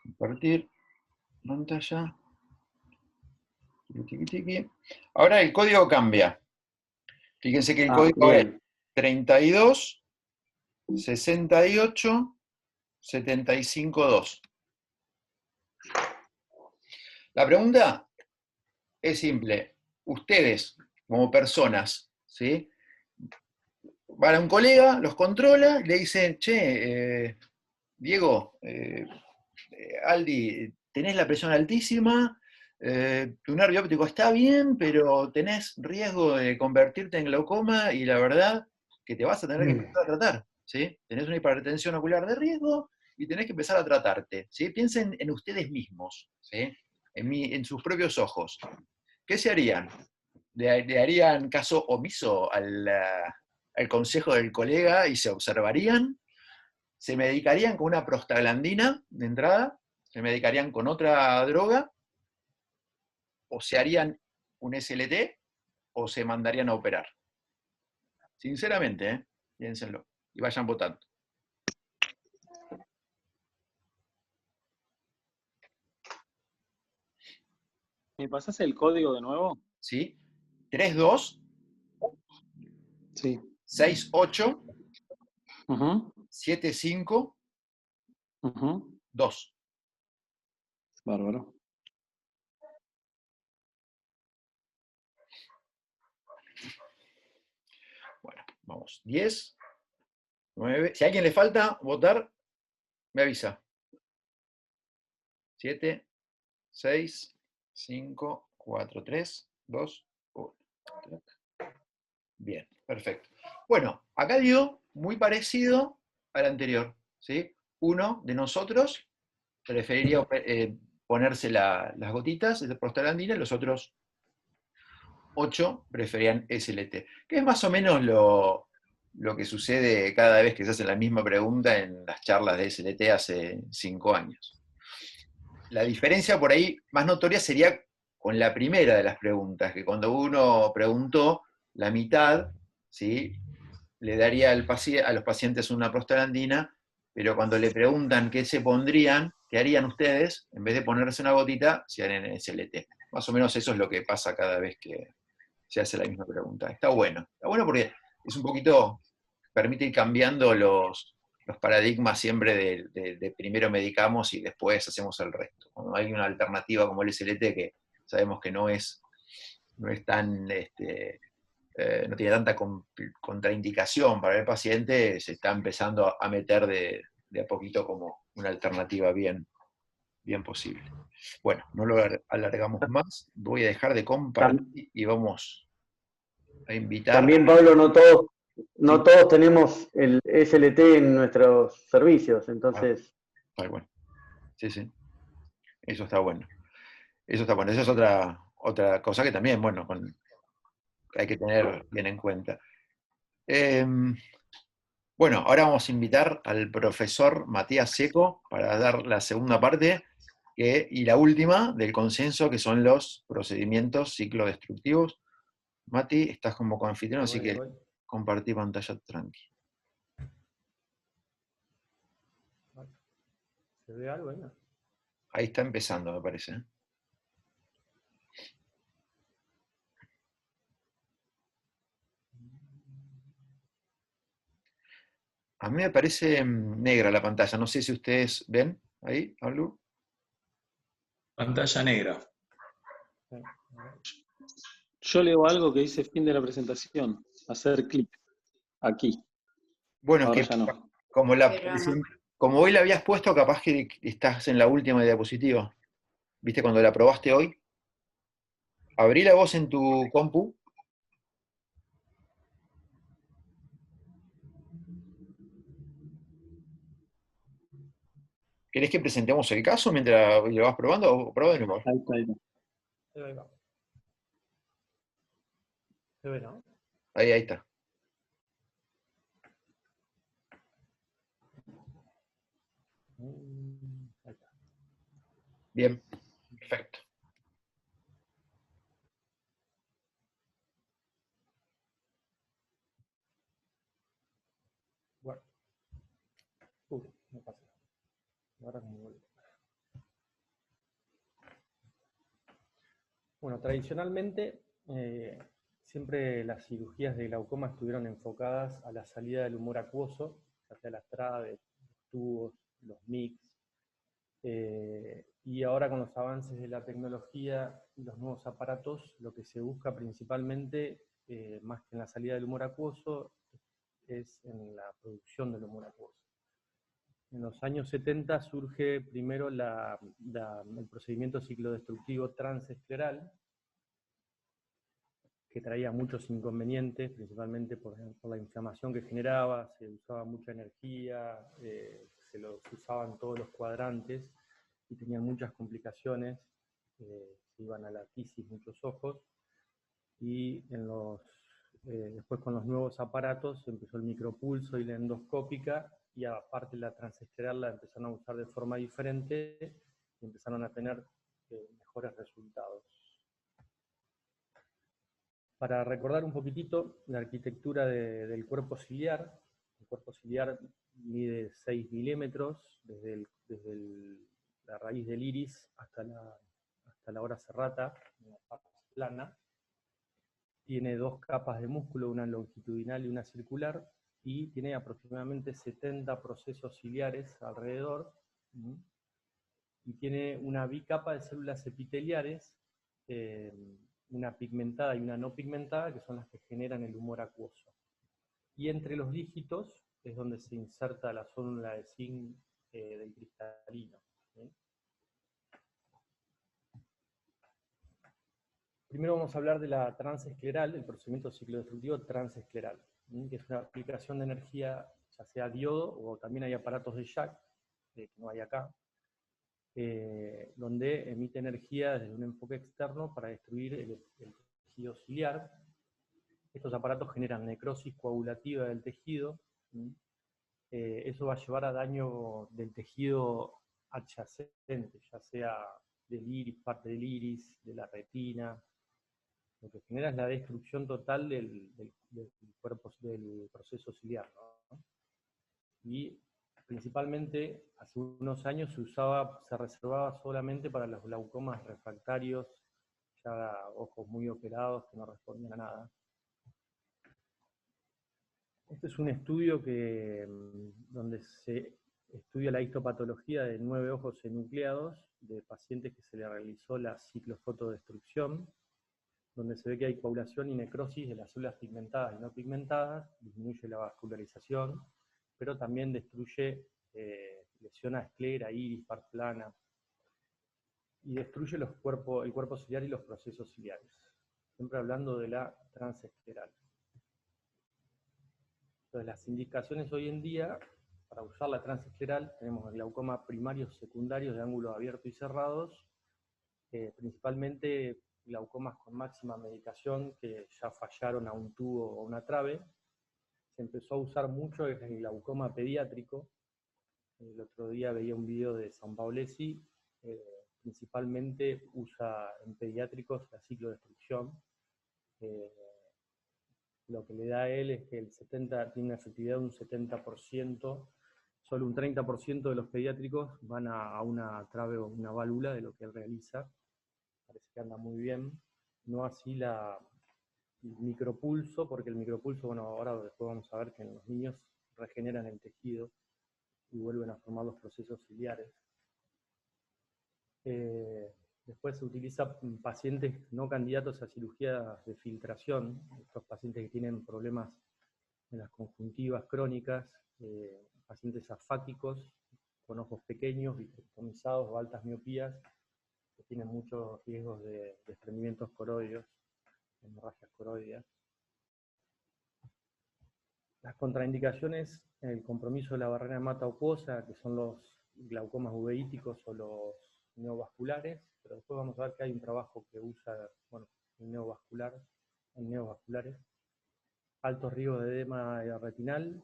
Compartir pantalla. Ahora el código cambia. Fíjense que el código es 32 68 75 2. La pregunta es simple. Ustedes, como personas, ¿sí? van a un colega, los controla, y le dicen, che, Diego, Aldi, tenés la presión altísima, tu nervio óptico está bien, pero tenés riesgo de convertirte en glaucoma y la verdad que te vas a tener que empezar a tratar, ¿sí? Tenés una hipertensión ocular de riesgo y tenés que empezar a tratarte, ¿sí? Piensen en ustedes mismos, ¿sí? En sus propios ojos. ¿Qué se harían? ¿Le harían caso omiso al consejo del colega y se observarían? ¿Se medicarían con una prostaglandina de entrada? ¿Se medicarían con otra droga? ¿O se harían un SLT? ¿O se mandarían a operar? Sinceramente, piénsenlo. Y vayan votando. ¿Me pasás el código de nuevo? ¿Sí? 32 Sí. 68 Ujú, 75 ujú. 2. Bárbaro. Bueno, vamos. 10, 9. Si a alguien le falta votar, me avisa. 7, 6, 5, 4, 3, 2, 1. Bien, perfecto. Bueno, acá dio muy parecido al anterior, ¿sí? Uno de nosotros preferiría ponerse las gotitas de prostaglandina, los otros 8 preferían SLT, que es más o menos lo que sucede cada vez que se hace la misma pregunta en las charlas de SLT hace 5 años. La diferencia por ahí más notoria sería con la primera de las preguntas, que cuando uno preguntó, la mitad, ¿sí?, le daría a los pacientes una prostaglandina, pero cuando le preguntan qué se pondrían, qué harían ustedes, en vez de ponerse una gotita, se harían SLT. Más o menos eso es lo que pasa cada vez que se hace la misma pregunta. Está bueno porque es un poquito, permite ir cambiando los paradigmas siempre de primero medicamos y después hacemos el resto. Cuando hay una alternativa como el SLT, que sabemos que no es tan, no tiene tanta contraindicación para el paciente, se está empezando a meter de a poquito como una alternativa bien posible. Bueno, no lo alargamos más, voy a dejar de compartir y vamos a invitar. También, Pablo, no todos Sí. tenemos el SLT en nuestros servicios, entonces... Bueno. Sí. Eso está bueno. Esa es otra cosa que también, bueno, hay que tener bien en cuenta. Bueno, ahora vamos a invitar al profesor Matías Seco para dar la segunda parte y la última del consenso, que son los procedimientos ciclodestructivos. Mati, estás como anfitrión, así que compartí pantalla tranqui. ¿Se ve algo ahí? No. Ahí está empezando, me parece. A mí me parece negra la pantalla. No sé si ustedes ven ahí, Alú. Pantalla negra. Yo leo algo que dice fin de la presentación. Hacer clic. Aquí. Bueno, ahora que ya no. como hoy la habías puesto, capaz que estás en la última diapositiva. ¿Viste cuando la probaste hoy? Abrí la voz en tu compu. ¿Querés que presentemos el caso mientras lo vas probando? ¿O probá de nuevo? Ahí está. Ahí va. ¿Se ve, no? Ahí está. Ahí está. Bien, perfecto. Bueno. Me pasa. Ahora como vuelvo. Bueno, tradicionalmente siempre las cirugías de glaucoma estuvieron enfocadas a la salida del humor acuoso, ya sea las traves, los tubos, los MIGS, y ahora con los avances de la tecnología y los nuevos aparatos, lo que se busca principalmente, más que en la salida del humor acuoso, es en la producción del humor acuoso. En los años 70 surge primero el procedimiento ciclodestructivo transescleral, que traía muchos inconvenientes, principalmente por la inflamación que generaba, se usaba mucha energía, se los usaban todos los cuadrantes y tenían muchas complicaciones, se iban a la tisis muchos ojos, y después con los nuevos aparatos empezó el micropulso y la endoscópica, y aparte la transescleral la empezaron a usar de forma diferente y empezaron a tener mejores resultados. Para recordar un poquitito la arquitectura del cuerpo ciliar, el cuerpo ciliar mide 6 milímetros desde la raíz del iris hasta la ora serrata, en la parte plana. Tiene dos capas de músculo, una longitudinal y una circular, y tiene aproximadamente 70 procesos ciliares alrededor, y tiene una bicapa de células epiteliares, una pigmentada y una no pigmentada, que son las que generan el humor acuoso. Y entre los dígitos es donde se inserta la célula de zinc del cristalino. ¿Sí? Primero vamos a hablar de la transescleral, el procedimiento ciclodestructivo transescleral, que es una aplicación de energía, ya sea diodo, o también hay aparatos de Jack, que no hay acá, donde emite energía desde un enfoque externo para destruir el tejido ciliar. Estos aparatos generan necrosis coagulativa del tejido. Eso va a llevar a daño del tejido adyacente, ya sea del iris, parte del iris, de la retina. Lo que genera es la destrucción total del proceso ciliar, ¿no? Y principalmente hace unos años se reservaba solamente para los glaucomas refractarios, ya ojos muy operados que no respondían a nada. Este es un estudio donde se estudia la histopatología de 9 ojos enucleados de pacientes que se le realizó la ciclofotodestrucción, donde se ve que hay coagulación y necrosis de las células pigmentadas y no pigmentadas, disminuye la vascularización, pero también destruye, lesiona esclera, iris, par plana, y destruye el cuerpo ciliar y los procesos ciliares. Siempre hablando de la transescleral. Entonces, las indicaciones hoy en día, para usar la transescleral, tenemos el glaucoma primarios, secundarios, de ángulos abiertos y cerrados, principalmente glaucomas con máxima medicación que ya fallaron a un tubo o una trave. Se empezó a usar mucho el glaucoma pediátrico. El otro día veía un video de San Paolesi, principalmente usa en pediátricos la ciclodestrucción. Lo que le da a él es que tiene una efectividad de un 70%, solo un 30% de los pediátricos van a una trave o una válvula de lo que él realiza. Parece que anda muy bien. No así el micropulso, porque el micropulso, bueno, ahora después vamos a ver que en los niños regeneran el tejido y vuelven a formar los procesos ciliares. Después se utiliza en pacientes no candidatos a cirugía de filtración, estos pacientes que tienen problemas en las conjuntivas crónicas, pacientes afáticos, con ojos pequeños, vitrectomizados o altas miopías, que tienen muchos riesgos de desprendimientos coroideos, hemorragias coroideas. Las contraindicaciones, el compromiso de la barrera hematoacuosa, que son los glaucomas uveíticos o los neovasculares, pero después vamos a ver que hay un trabajo que usa, bueno, en neovasculares, altos riesgos de edema retinal,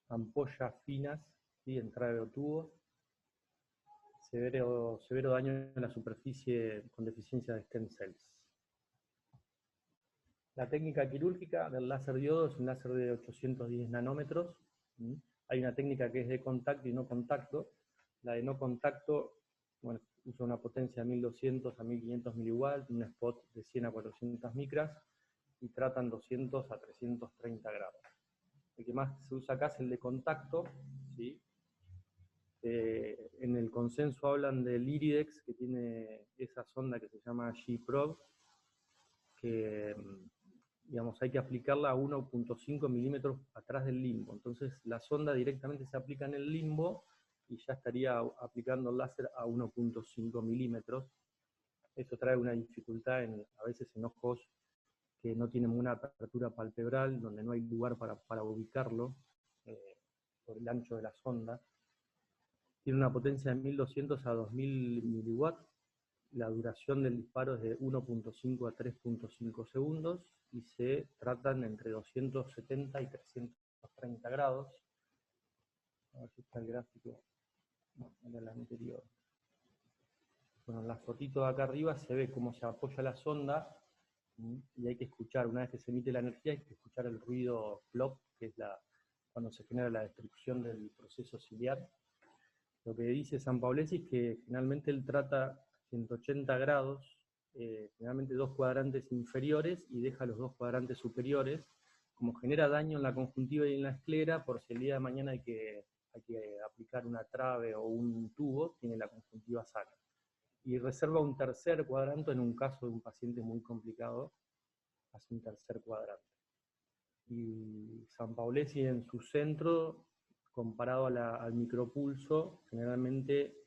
ampollas finas, ¿sí? En trave o tubo, severo daño en la superficie con deficiencia de stem cells. La técnica quirúrgica del láser diodo es un láser de 810 nanómetros. Hay una técnica que es de contacto y no contacto. La de no contacto, bueno, usa una potencia de 1200 a 1500 miliwatt, un spot de 100 a 400 micras, y tratan 200 a 330 grados. El que más se usa acá es el de contacto, ¿sí? En el consenso hablan del Iridex, que tiene esa sonda que se llama G-Probe, que digamos, hay que aplicarla a 1.5 milímetros atrás del limbo. Entonces la sonda directamente se aplica en el limbo y ya estaría aplicando el láser a 1.5 milímetros. Eso trae una dificultad a veces en ojos que no tienen una apertura palpebral, donde no hay lugar para ubicarlo por el ancho de la sonda. Tiene una potencia de 1200 a 2000 miliwatts. La duración del disparo es de 1.5 a 3.5 segundos y se tratan entre 270 y 330 grados. A ver si está el gráfico. No, era el anterior. Bueno, en la fotito de acá arriba se ve cómo se apoya la sonda y hay que escuchar, una vez que se emite la energía, hay que escuchar el ruido plop, que es cuando se genera la destrucción del proceso ciliar. Lo que dice Sampaolesi es que generalmente él trata 180 grados, generalmente 2 cuadrantes inferiores, y deja los 2 cuadrantes superiores. Como genera daño en la conjuntiva y en la esclera, por si el día de mañana hay que aplicar una trave o un tubo, tiene la conjuntiva sana. Y reserva un tercer cuadrante en un caso de un paciente muy complicado, hace un tercer cuadrante. Y Sampaolesi en su centro, comparado al micropulso, generalmente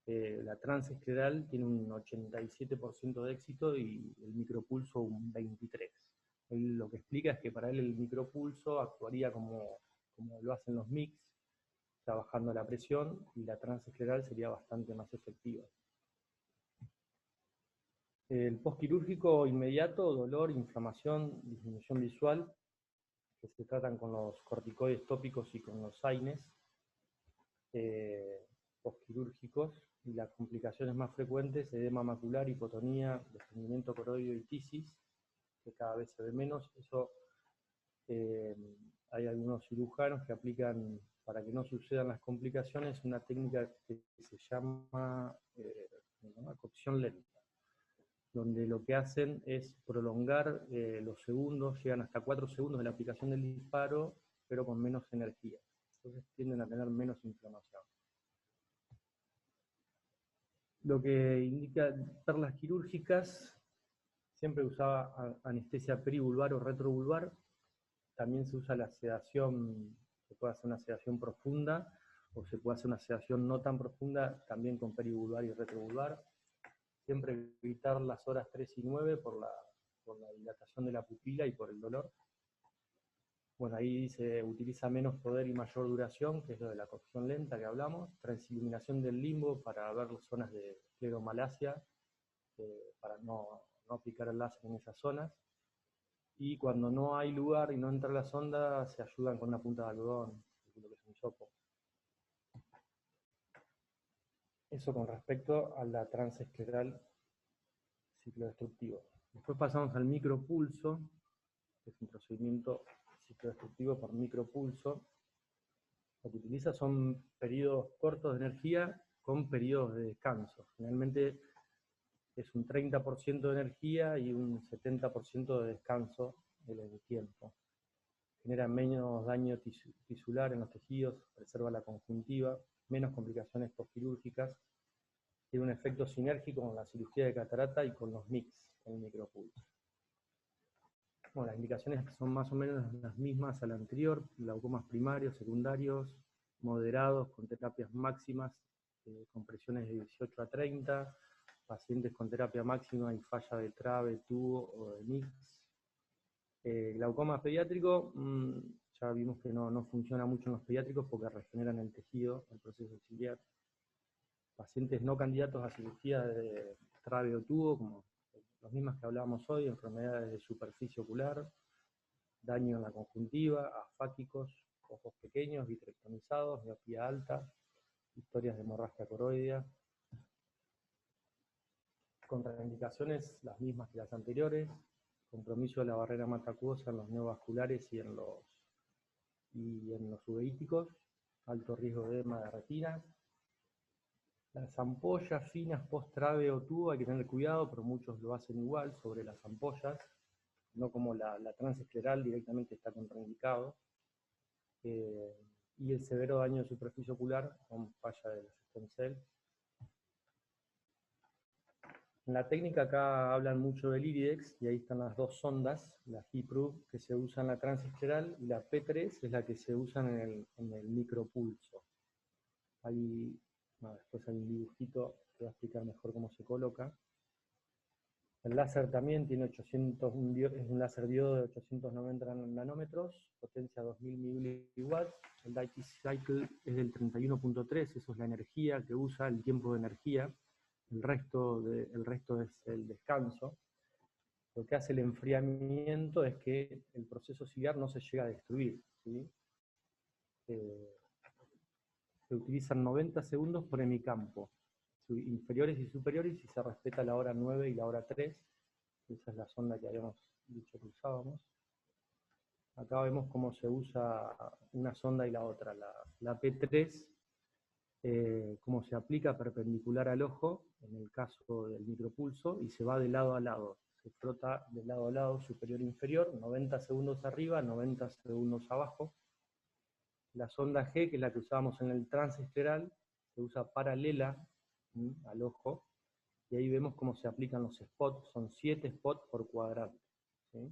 la transescleral tiene un 87% de éxito y el micropulso un 23%. Él lo que explica es que para él el micropulso actuaría como lo hacen los MICs, trabajando la presión, y la transescleral sería bastante más efectiva. El postquirúrgico inmediato, dolor, inflamación, disminución visual, que se tratan con los corticoides tópicos y con los AINES postquirúrgicos, y las complicaciones más frecuentes: edema macular, hipotonía, desprendimiento coroideo y tisis, que cada vez se ve menos. Eso hay algunos cirujanos que aplican, para que no sucedan las complicaciones, una técnica que se llama cocción lenta, donde lo que hacen es prolongar los segundos, llegan hasta 4 segundos de la aplicación del disparo, pero con menos energía. Entonces tienden a tener menos inflamación. Lo que indica perlas quirúrgicas: siempre usaba anestesia perivulvar o retrovulvar. También se usa la sedación, se puede hacer una sedación profunda, o se puede hacer una sedación no tan profunda, también con perivulvar y retrovulvar. Siempre evitar las horas 3 y 9 por la dilatación de la pupila y por el dolor. Bueno, ahí se utiliza menos poder y mayor duración, que es lo de la cocción lenta que hablamos. Transiluminación del limbo para ver las zonas de escleromalacia, para no aplicar el láser en esas zonas. Y cuando no hay lugar y no entra la sonda, se ayudan con una punta de algodón, lo que es un hisopo. Eso con respecto a la transescleral ciclodestructivo. Después pasamos al micropulso, que es un procedimiento ciclodestructivo por micropulso. Lo que utiliza son periodos cortos de energía con periodos de descanso. Generalmente es un 30% de energía y un 70% de descanso del tiempo. Genera menos daño tisular en los tejidos, preserva la conjuntiva, menos complicaciones postquirúrgicas. Tiene un efecto sinérgico con la cirugía de catarata y con los MICs, con el micropulso. Bueno, las indicaciones son más o menos las mismas a la anterior: glaucomas primarios, secundarios, moderados, con terapias máximas, con presiones de 18 a 30, pacientes con terapia máxima y falla de trave, tubo o de MICs. Glaucoma pediátrico, ya vimos que no funciona mucho en los pediátricos porque regeneran el tejido, el proceso ciliar. Pacientes no candidatos a cirugía de trave o tubo, como los mismos que hablábamos hoy: enfermedades de superficie ocular, daño en la conjuntiva, afáquicos, ojos pequeños, vitrectomizados, miopía alta, historias de hemorragia coroidea. Contraindicaciones las mismas que las anteriores: compromiso de la barrera matacuosa en los neovasculares y en los uveíticos, alto riesgo de edema de retina. Las ampollas finas post-trave o tubo hay que tener cuidado, pero muchos lo hacen igual sobre las ampollas, no como la transescleral, directamente está contraindicado. Y el severo daño de superficie ocular con falla de los stem cells. En la técnica acá hablan mucho del Iridex, y ahí están las dos sondas, la Hiproof que se usa en la transescleral, y la P3 es la que se usa en el micropulso. Ahí, después hay un dibujito que va a explicar mejor cómo se coloca. El láser también tiene 800, es un láser diodo de 890 nanómetros, potencia 2000 miliwatts. El Duty Cycle es del 31.3, eso es la energía que usa, el tiempo de energía. El resto es el descanso. Lo que hace el enfriamiento es que el proceso ciliar no se llega a destruir, ¿sí? Se utilizan 90 segundos por hemicampo, inferiores y superiores, y se respeta la hora 9 y la hora 3. Esa es la sonda que habíamos dicho que usábamos. Acá vemos cómo se usa una sonda y la otra. La P3, cómo se aplica perpendicular al ojo, en el caso del micropulso, y se va de lado a lado. Se frota de lado a lado, superior e inferior, 90 segundos arriba, 90 segundos abajo. La sonda G, que es la que usábamos en el transescleral, se usa paralela al ojo, y ahí vemos cómo se aplican los spots, son 7 spots por cuadrante, ¿sí?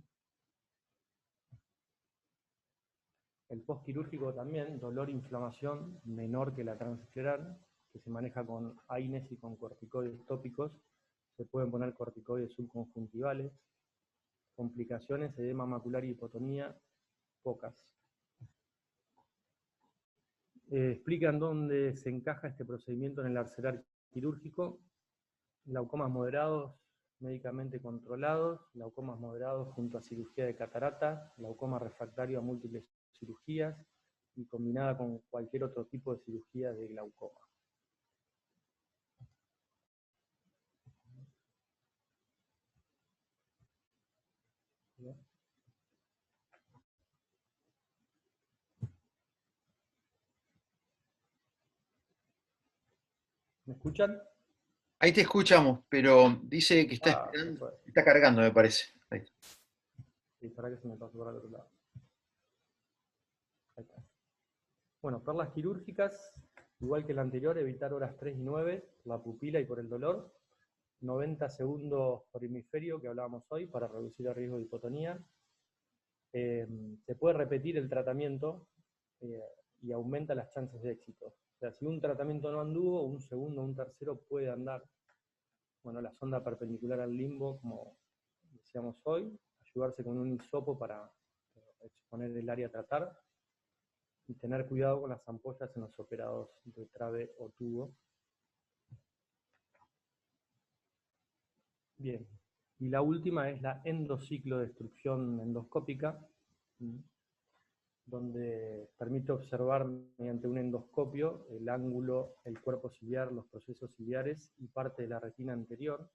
El postquirúrgico también, dolor e inflamación menor que la transescleral, que se maneja con AINES y con corticoides tópicos. Se pueden poner corticoides subconjuntivales. Complicaciones, edema macular y hipotonía, pocas. Explican dónde se encaja este procedimiento en el arsenal quirúrgico. Glaucomas moderados, médicamente controlados, glaucomas moderados junto a cirugía de catarata, glaucoma refractario a múltiples cirugías y combinada con cualquier otro tipo de cirugía de glaucoma. ¿Me escuchan? Ahí te escuchamos, pero dice que está esperando, está cargando, me parece. Ahí. Sí, para que se me pase por el otro lado. Ahí está. Bueno, perlas quirúrgicas, igual que la anterior, evitar horas 3 y 9, la pupila y por el dolor. 90 segundos por hemisferio, que hablábamos hoy, para reducir el riesgo de hipotonía. Se puede repetir el tratamiento y aumenta las chances de éxito. O sea, si un tratamiento no anduvo, un segundo o un tercero puede andar. Bueno, la sonda perpendicular al limbo, como decíamos hoy, ayudarse con un hisopo para exponer el área a tratar, y tener cuidado con las ampollas en los operados de trave o tubo. Bien, y la última es la endociclodestrucción endoscópica, donde permite observar mediante un endoscopio el ángulo, el cuerpo ciliar, los procesos ciliares y parte de la retina anterior.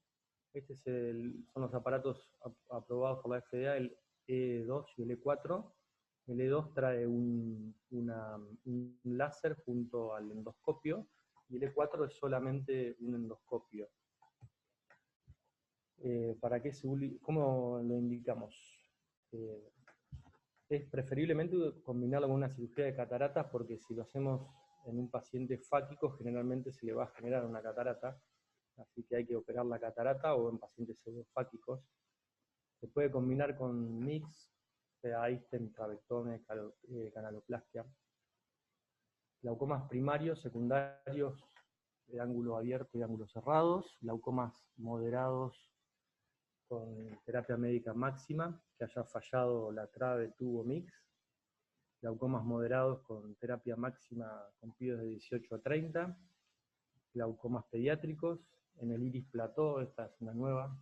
Estos son los aparatos aprobados por la FDA, el E2 y el E4. El E2 trae un láser junto al endoscopio, y el E4 es solamente un endoscopio. ¿Cómo lo indicamos? Es preferiblemente combinarlo con una cirugía de cataratas, porque si lo hacemos en un paciente fáquico, generalmente se le va a generar una catarata, así que hay que operar la catarata, o en pacientes pseudofáquicos. Se puede combinar con mix, sea ISTEM, trabectomía, canaloplastia. Glaucomas primarios, secundarios, de ángulo abierto y ángulos cerrados. Glaucomas moderados con terapia médica máxima, que haya fallado la trave tubo mix. Glaucomas moderados con terapia máxima con píos de 18 a 30. Glaucomas pediátricos. En el iris plató, esta es una nueva.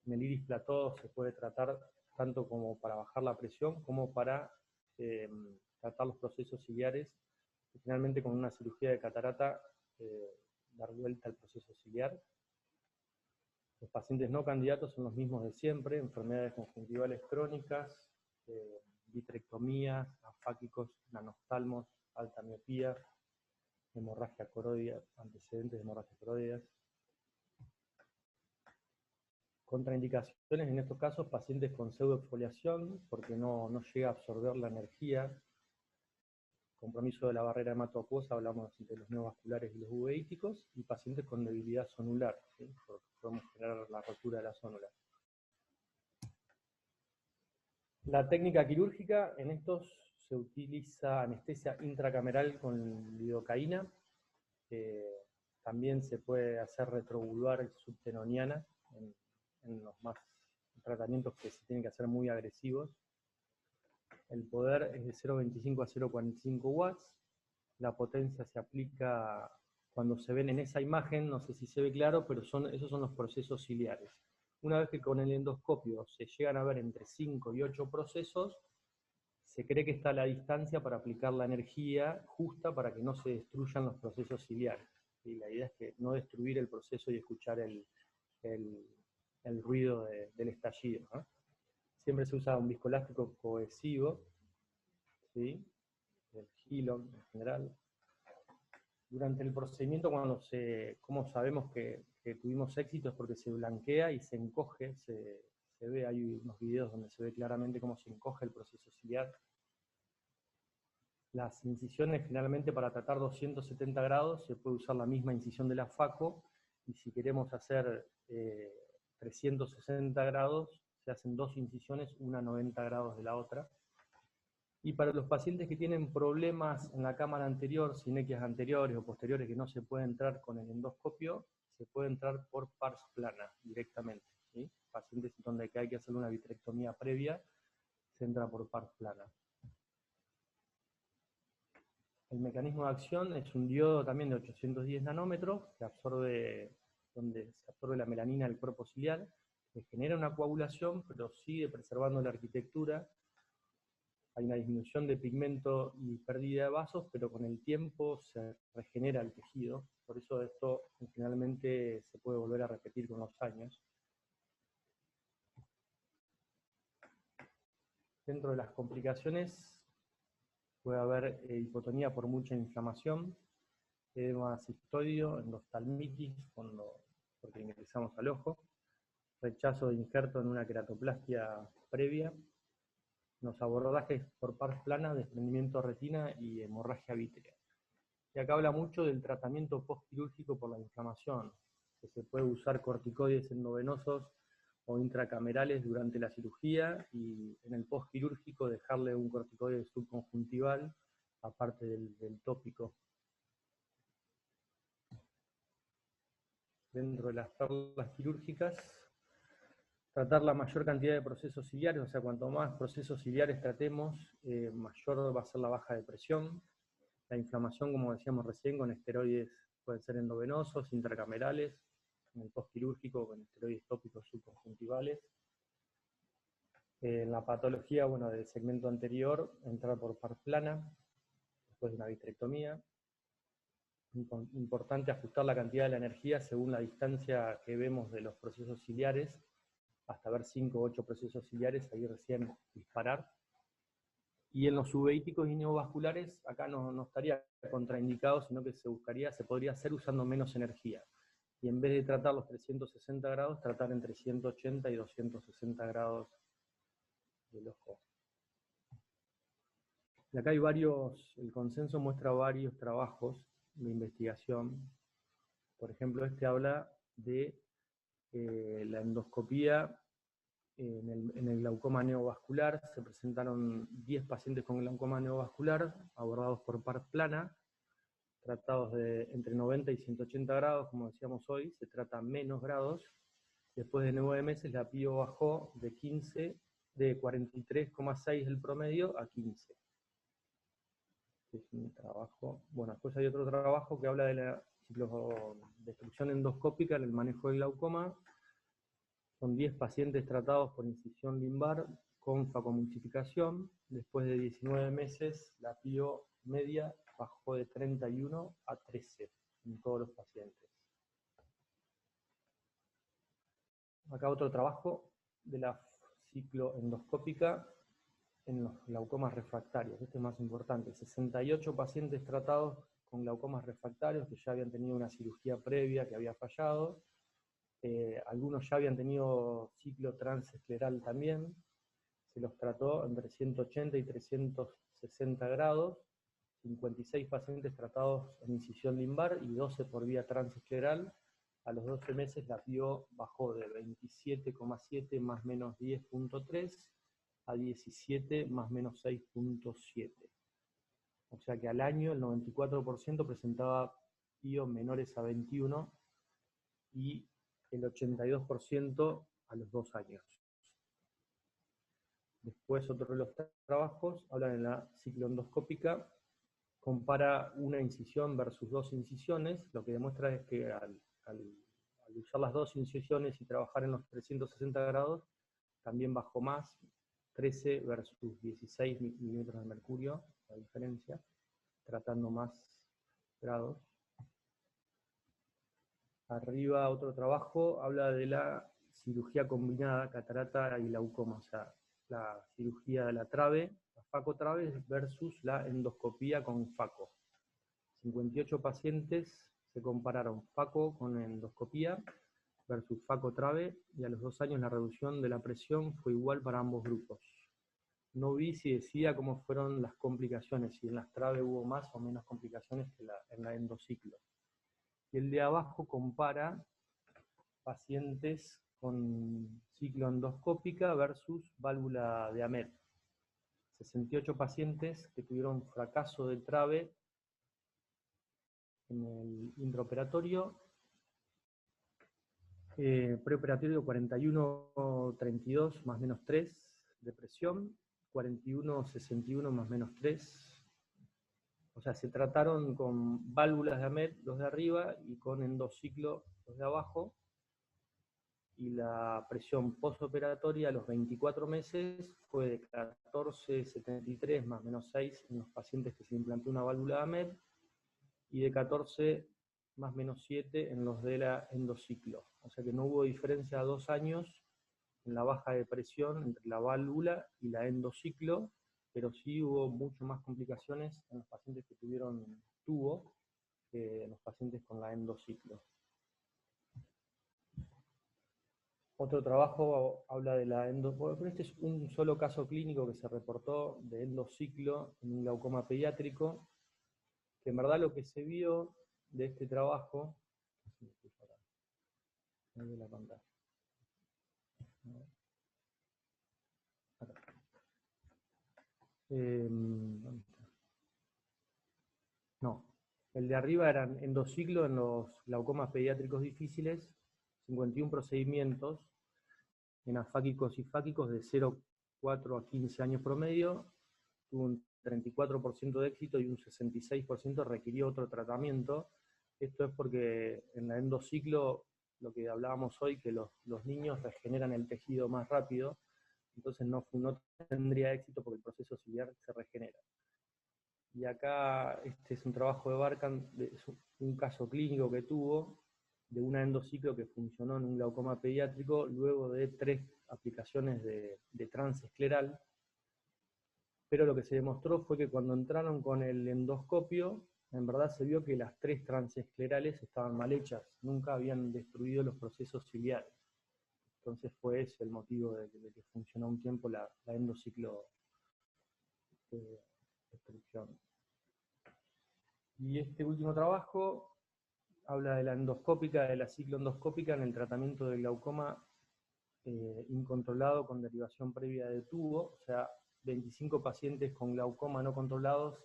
En el iris plató se puede tratar tanto como para bajar la presión, como para tratar los procesos ciliares, y finalmente con una cirugía de catarata dar vuelta al proceso ciliar. Los pacientes no candidatos son los mismos de siempre: enfermedades conjuntivales crónicas, vitrectomías, afáquicos, nanostalmos, alta miopía, hemorragia coroidea, antecedentes de hemorragia coroideas. Contraindicaciones en estos casos: pacientes con pseudoexfoliación, porque no llega a absorber la energía compromiso de la barrera hematoacuosa, hablamos de los neovasculares y los uveíticos, y pacientes con debilidad zonular, ¿sí? Porque podemos generar la rotura de la zónula. La técnica quirúrgica, en estos se utiliza anestesia intracameral con lidocaína. También se puede hacer retrovulvar subtenoniana en los más tratamientos que se tienen que hacer muy agresivos. El poder es de 0,25 a 0,45 watts. La potencia se aplica cuando se ven en esa imagen, no sé si se ve claro, pero esos son los procesos ciliares. Una vez que con el endoscopio se llegan a ver entre 5 y 8 procesos, se cree que está a la distancia para aplicar la energía justa para que no se destruyan los procesos ciliares. Y la idea es que no destruir el proceso y escuchar el ruido del estallido, ¿no? Siempre se usa un viscoelástico cohesivo, ¿sí? El Hillock en general. Durante el procedimiento, ¿cómo sabemos que tuvimos éxito? Es porque se blanquea y se encoge, se ve, hay unos videos donde se ve claramente cómo se encoge el proceso ciliar. Las incisiones, generalmente para tratar 270 grados, se puede usar la misma incisión de la FACO, y si queremos hacer 360 grados, se hacen 2 incisiones, una a 90 grados de la otra. Y para los pacientes que tienen problemas en la cámara anterior, sinequias anteriores o posteriores, que no se puede entrar con el endoscopio, se puede entrar por pars plana directamente, ¿sí? Pacientes donde hay que hacer una vitrectomía previa, se entra por pars plana. El mecanismo de acción es un diodo también de 810 nanómetros, que absorbe, donde se absorbe la melanina del cuerpo ciliar, que genera una coagulación, pero sigue preservando la arquitectura. Hay una disminución de pigmento y pérdida de vasos, pero con el tiempo se regenera el tejido. Por eso esto generalmente se puede volver a repetir con los años. Dentro de las complicaciones puede haber hipotonía por mucha inflamación, edema cistoideo, endoftalmitis, porque ingresamos al ojo, rechazo de injerto en una queratoplastia previa, los abordajes por pars plana, desprendimiento de retina y hemorragia vítrea. Y acá habla mucho del tratamiento postquirúrgico por la inflamación, que se puede usar corticoides endovenosos o intracamerales durante la cirugía, y en el postquirúrgico dejarle un corticoide subconjuntival, aparte del tópico. Dentro de las perlas quirúrgicas, tratar la mayor cantidad de procesos ciliares, o sea, cuanto más procesos ciliares tratemos, mayor va a ser la baja de presión. La inflamación, como decíamos recién, con esteroides pueden ser endovenosos, intracamerales, en el postquirúrgico con esteroides tópicos subconjuntivales. En la patología, bueno, del segmento anterior, entrar por pars plana, después de una vitrectomía. Importante ajustar la cantidad de la energía según la distancia que vemos de los procesos ciliares, hasta ver 5 o 8 procesos ciliares, ahí recién disparar. Y en los uveíticos y neovasculares, acá no estaría contraindicado, sino que se podría hacer usando menos energía. Y en vez de tratar los 360 grados, tratar entre 180 y 260 grados del ojo. Y acá hay el consenso muestra varios trabajos de investigación. Por ejemplo, este habla de la endoscopía en el glaucoma neovascular. Se presentaron 10 pacientes con glaucoma neovascular, abordados por pars plana, tratados de entre 90 y 180 grados, como decíamos hoy, se trata menos grados. Después de 9 meses la PIO bajó de 43,6 el promedio a 15. Es un trabajo. Bueno, después hay otro trabajo que habla de la ciclodestrucción endoscópica en el manejo del glaucoma. Son 10 pacientes tratados por incisión limbar con facomultificación. Después de 19 meses, la PIO media bajó de 31 a 13 en todos los pacientes. Acá otro trabajo de la cicloendoscópica en los glaucomas refractarios. Este es más importante. 68 pacientes tratados con glaucomas refractarios que ya habían tenido una cirugía previa que había fallado. Algunos ya habían tenido ciclo transescleral también. Se los trató entre 180 y 360 grados. 56 pacientes tratados en incisión limbar y 12 por vía transescleral. A los 12 meses la PIO bajó de 27,7 más menos 10,3 a 17 más menos 6,7. O sea que al año el 94% presentaba PIO menores a 21 y el 82% a los 2 años. Después otro de los trabajos hablan de la cicloendoscópica, compara una incisión versus 2 incisiones. Lo que demuestra es que al usar las 2 incisiones y trabajar en los 360 grados, también bajó más, 13 versus 16 milímetros de mercurio, la diferencia, tratando más grados. Arriba otro trabajo habla de la cirugía combinada, catarata y glaucoma, o sea, la cirugía de la trave, la facotrave versus la endoscopía con faco. 58 pacientes se compararon faco con endoscopía versus facotrave, y a los 2 años la reducción de la presión fue igual para ambos grupos. No vi si decía cómo fueron las complicaciones, si en las trave hubo más o menos complicaciones que en la endociclo. Y el de abajo compara pacientes con cicloendoscópica versus válvula de Ahmed. 68 pacientes que tuvieron fracaso de trave en el intraoperatorio, preoperatorio 41,32 más menos 3 de presión, 41,61 más menos 3. O sea, se trataron con válvulas de Ahmed, los de arriba, y con endociclo, los de abajo. Y la presión postoperatoria a los 24 meses fue de 14,73 más menos 6 en los pacientes que se implantó una válvula de Ahmed, y de 14 más menos 7 en los de la endociclo. O sea que no hubo diferencia a 2 años en la baja de presión entre la válvula y la endociclo, pero sí hubo mucho más complicaciones en los pacientes que tuvieron tubo que en los pacientes con la endociclo. Otro trabajo habla de la endociclo, este es un solo caso clínico que se reportó de endociclo en un glaucoma pediátrico, que en verdad lo que se vio de este trabajo, la pantalla. No, el de arriba eran endociclo en los glaucomas pediátricos difíciles, 51 procedimientos en afáquicos y fáquicos de 0,4 a 15 años promedio, tuvo un 34% de éxito y un 66% requirió otro tratamiento. Esto es porque en la endociclo, lo que hablábamos hoy, que los niños regeneran el tejido más rápido, entonces no tendría éxito porque el proceso ciliar se regenera. Y acá este es un trabajo de Barkan, es un caso clínico que tuvo de una endociclo que funcionó en un glaucoma pediátrico luego de 3 aplicaciones de transescleral, pero lo que se demostró fue que cuando entraron con el endoscopio, en verdad se vio que las 3 transesclerales estaban mal hechas, nunca habían destruido los procesos ciliares. Entonces fue ese el motivo de que funcionó un tiempo la endociclo destrucción. Y este último trabajo habla de la endoscópica, de la cicloendoscópica en el tratamiento del glaucoma incontrolado con derivación previa de tubo, o sea, 25 pacientes con glaucoma no controlados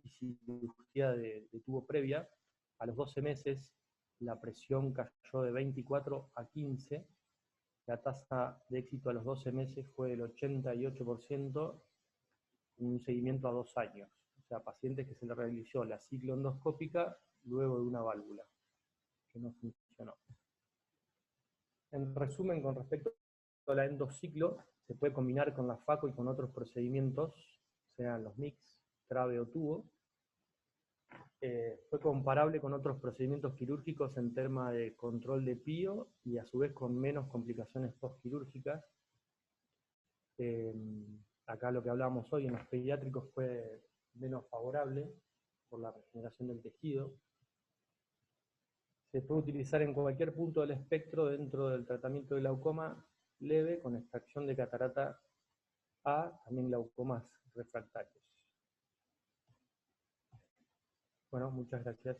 y cirugía de tubo previa. A los 12 meses la presión cayó de 24 a 15, la tasa de éxito a los 12 meses fue del 88%, con un seguimiento a 2 años. O sea, pacientes que se le realizó la cicloendoscópica luego de una válvula, que no funcionó. En resumen, con respecto a la endociclo, se puede combinar con la faco y con otros procedimientos, sean los mix, trave o tubo. Fue comparable con otros procedimientos quirúrgicos en tema de control de PIO y a su vez con menos complicaciones postquirúrgicas. Acá lo que hablábamos hoy en los pediátricos fue menos favorable por la regeneración del tejido. Se puede utilizar en cualquier punto del espectro dentro del tratamiento de glaucoma leve con extracción de catarata A, también glaucomas refractarios. Bueno, muchas gracias.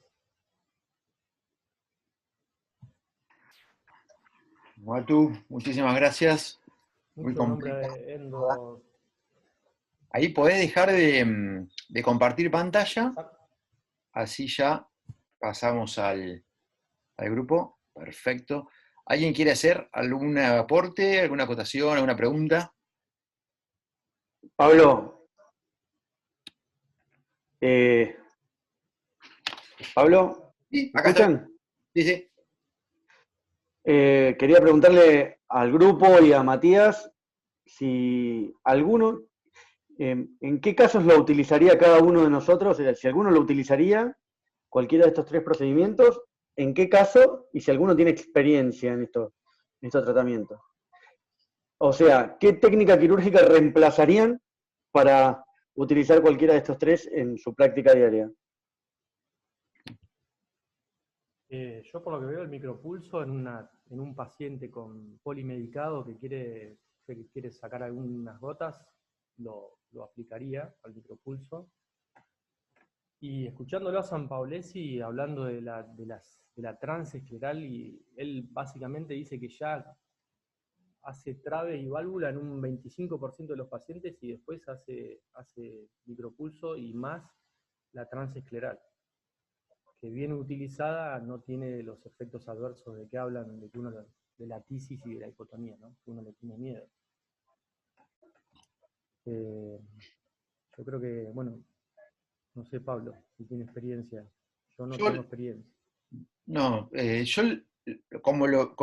Matu, muchísimas gracias. Muy Mucho nombre completo. de endo. Ahí podés dejar de compartir pantalla, así ya pasamos al grupo. Perfecto. ¿Alguien quiere hacer algún aporte, alguna acotación, alguna pregunta? Pablo. Pablo, Sí, ¿me acá estoy. escuchan? Sí, sí. Quería preguntarle al grupo y a Matías si alguno, en qué casos lo utilizaría cada uno de nosotros, o sea, si alguno lo utilizaría, cualquiera de estos 3 procedimientos, en qué caso y si alguno tiene experiencia en estos tratamientos. O sea, ¿qué técnica quirúrgica reemplazarían para utilizar cualquiera de estos 3 en su práctica diaria? Yo por lo que veo el micropulso en un paciente con polimedicado que quiere sacar algunas gotas, lo aplicaría al micropulso. Y escuchándolo a San Paolesi hablando de la transescleral, y él básicamente dice que ya hace trabe y válvula en un 25% de los pacientes y después hace micropulso y más la transescleral, que bien utilizada no tiene los efectos adversos de que hablan de la tisis y de la hipotonía, ¿no? Que uno le tiene miedo. Yo creo que, bueno, no sé Pablo, si tiene experiencia. Yo no tengo experiencia. No, yo como lo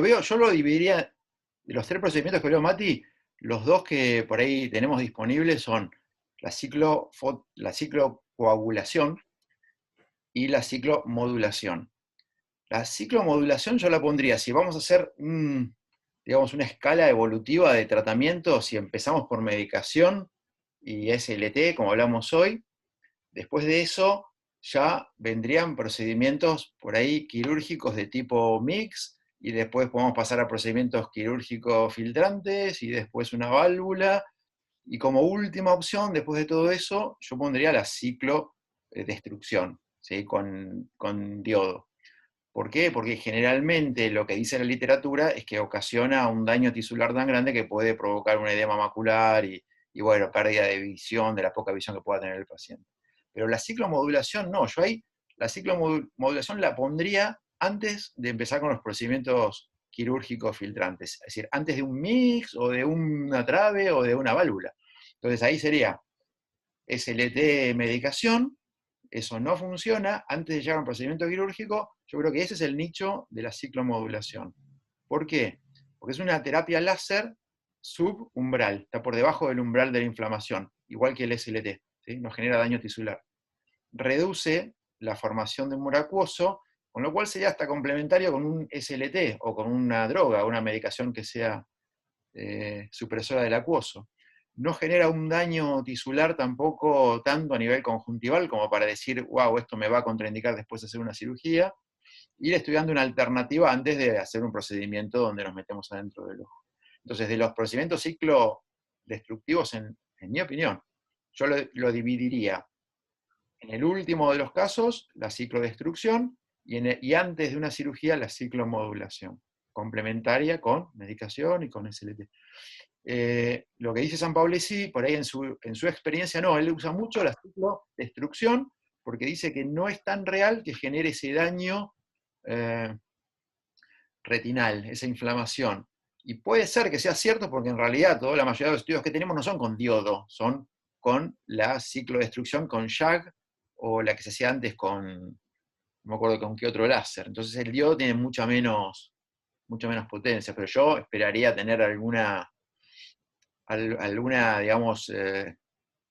veo, yo lo dividiría, de los 3 procedimientos que veo Mati, los 2 que por ahí tenemos disponibles son la ciclocoagulación y la ciclomodulación. La ciclomodulación yo la pondría, si vamos a hacer digamos, una escala evolutiva de tratamiento, si empezamos por medicación y SLT, como hablamos hoy, después de eso ya vendrían procedimientos por ahí quirúrgicos de tipo mix, y después podemos pasar a procedimientos quirúrgicos filtrantes, y después una válvula, y como última opción, después de todo eso, yo pondría la ciclodestrucción, ¿sí? con diodo. ¿Por qué? Porque generalmente lo que dice la literatura es que ocasiona un daño tisular tan grande que puede provocar un edema macular y bueno, pérdida de visión, de la poca visión que pueda tener el paciente. Pero la ciclomodulación no, yo ahí la ciclomodulación la pondría antes de empezar con los procedimientos quirúrgicos filtrantes, es decir, antes de un mix o de una trave o de una válvula. Entonces ahí sería SLT medicación, eso no funciona, antes de llegar a un procedimiento quirúrgico, yo creo que ese es el nicho de la ciclomodulación. ¿Por qué? Porque es una terapia láser subumbral, está por debajo del umbral de la inflamación, igual que el SLT, ¿sí? No genera daño tisular. Reduce la formación de humor acuoso, con lo cual sería hasta complementario con un SLT o con una droga, una medicación que sea supresora del acuoso. No genera un daño tisular tampoco tanto a nivel conjuntival como para decir, wow, esto me va a contraindicar después de hacer una cirugía, y le estoy dando una alternativa antes de hacer un procedimiento donde nos metemos adentro del ojo. Entonces, de los procedimientos ciclodestructivos, en mi opinión, yo lo dividiría en el último de los casos, la ciclodestrucción, y antes de una cirugía, la ciclomodulación, complementaria con medicación y con SLT. Lo que dice San Paolesi, por ahí en su experiencia no, él usa mucho la ciclodestrucción, porque dice que no es tan real que genere ese daño retinal, esa inflamación. Y puede ser que sea cierto, porque en realidad toda la mayoría de los estudios que tenemos no son con diodo, son con la ciclodestrucción con YAG, o la que se hacía antes con, no me acuerdo con qué otro láser. Entonces el diodo tiene mucha menos potencia, pero yo esperaría tener alguna digamos,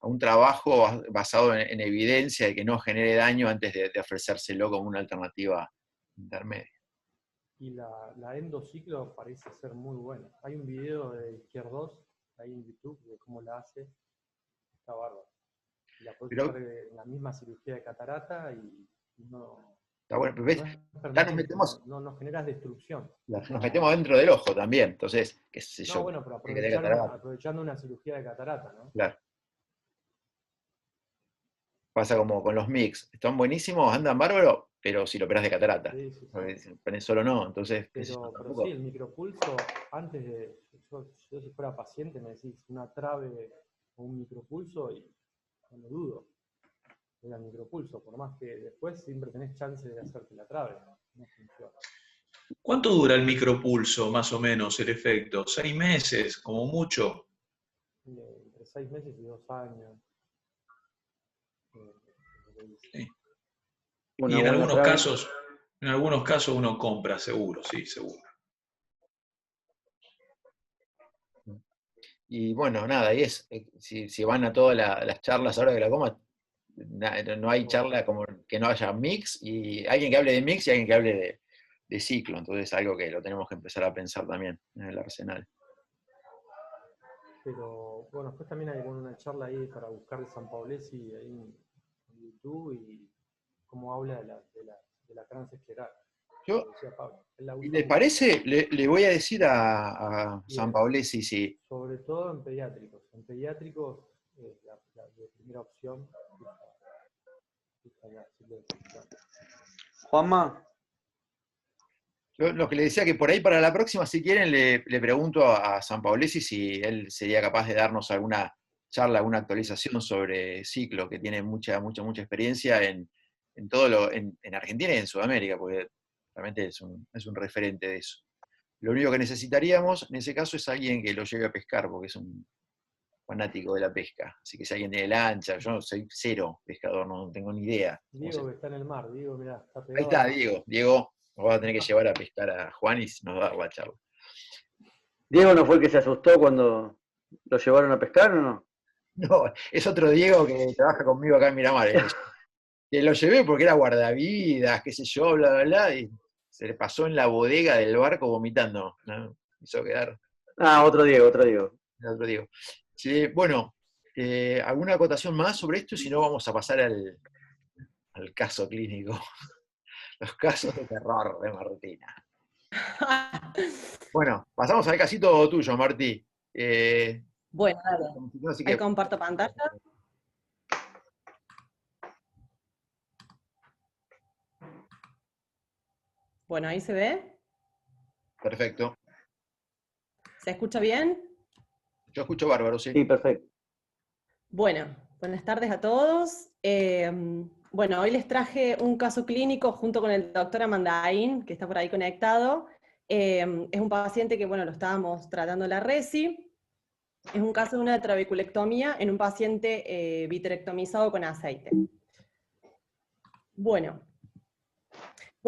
un trabajo basado en evidencia y que no genere daño antes de ofrecérselo como una alternativa intermedia. Y la endociclo parece ser muy buena. Hay un video de Izquierdos ahí en YouTube de cómo la hace. Está bárbaro. Y la puedes usar en la misma cirugía de catarata y no... Está bueno, pero ves, ya nos metemos... No generas destrucción. Nos metemos dentro del ojo también, entonces, qué sé yo. No, bueno, pero aprovechando una cirugía de catarata, ¿no? Claro. Pasa como con los mix, están buenísimos, andan bárbaros, pero si lo operas de catarata, Sí, sí, sí. porque si pones solo no, entonces, qué sé yo, Pero tampoco. sí, el micropulso, antes de, yo si fuera paciente me decís una trave o un micropulso y no lo dudo. Era micropulso, por más que después siempre tenés chance de hacerte la trave, no funciona. ¿Cuánto dura el micropulso, más o menos, el efecto? ¿6 meses, como mucho? Entre 6 meses y 2 años. Sí. Una Y buena trave. en algunos casos uno compra, seguro, sí, seguro. Y bueno, nada, y si van a todas las charlas ahora de glaucoma, no hay charla como que no haya mix, y alguien que hable de mix y alguien que hable de ciclo, entonces algo que lo tenemos que empezar a pensar también en el arsenal. Pero bueno, después también hay una charla ahí para buscar de San Paolesi ahí en YouTube y cómo habla de la transescleral. Yo, Decía Pablo, él la ¿y usa le mucho. parece? Le voy a decir a San Bien. Paolesi si... Sobre todo en pediátricos. En pediátricos la primera opción es la ciclodestrucción. Juanma, Yo lo que le decía que por ahí para la próxima, si quieren, le pregunto a San Paolesi si él sería capaz de darnos alguna charla, alguna actualización sobre ciclo, que tiene mucha experiencia en todo en Argentina y en Sudamérica, porque realmente es un referente de eso. Lo único que necesitaríamos en ese caso es alguien que lo lleve a pescar, porque es un fanático de la pesca. Así que si alguien tiene lancha, yo soy cero pescador, no tengo ni idea. Diego que está en el mar, Diego, mirá, está Ahí pegado está, al mar. Diego, nos va a tener que llevar a pescar a Juan y nos va a dar la charla. ¿Diego no fue el que se asustó cuando lo llevaron a pescar o no? No, es otro Diego que trabaja conmigo acá en Miramar. Que lo llevé porque era guardavidas, qué sé yo, bla, bla, bla, y se le pasó en la bodega del barco vomitando, ¿no? Hizo quedar Ah, otro Diego, otro Diego. el otro Diego. Sí, bueno, ¿alguna acotación más sobre esto? Si no, vamos a pasar al caso clínico. Los casos de terror de Martina. Bueno, pasamos al casito tuyo, Martí. Bueno, dale. Así Ahí que, comparto pantalla. Bueno, ahí se ve. perfecto. ¿Se escucha bien? Yo escucho bárbaro, sí. Sí, perfecto. Bueno, buenas tardes a todos. Bueno, hoy les traje un caso clínico junto con el doctor Amandaín, que está por ahí conectado. Es un paciente que, bueno, lo estábamos tratando en la resi. Es un caso de una trabeculectomía en un paciente vitrectomizado con aceite. Bueno,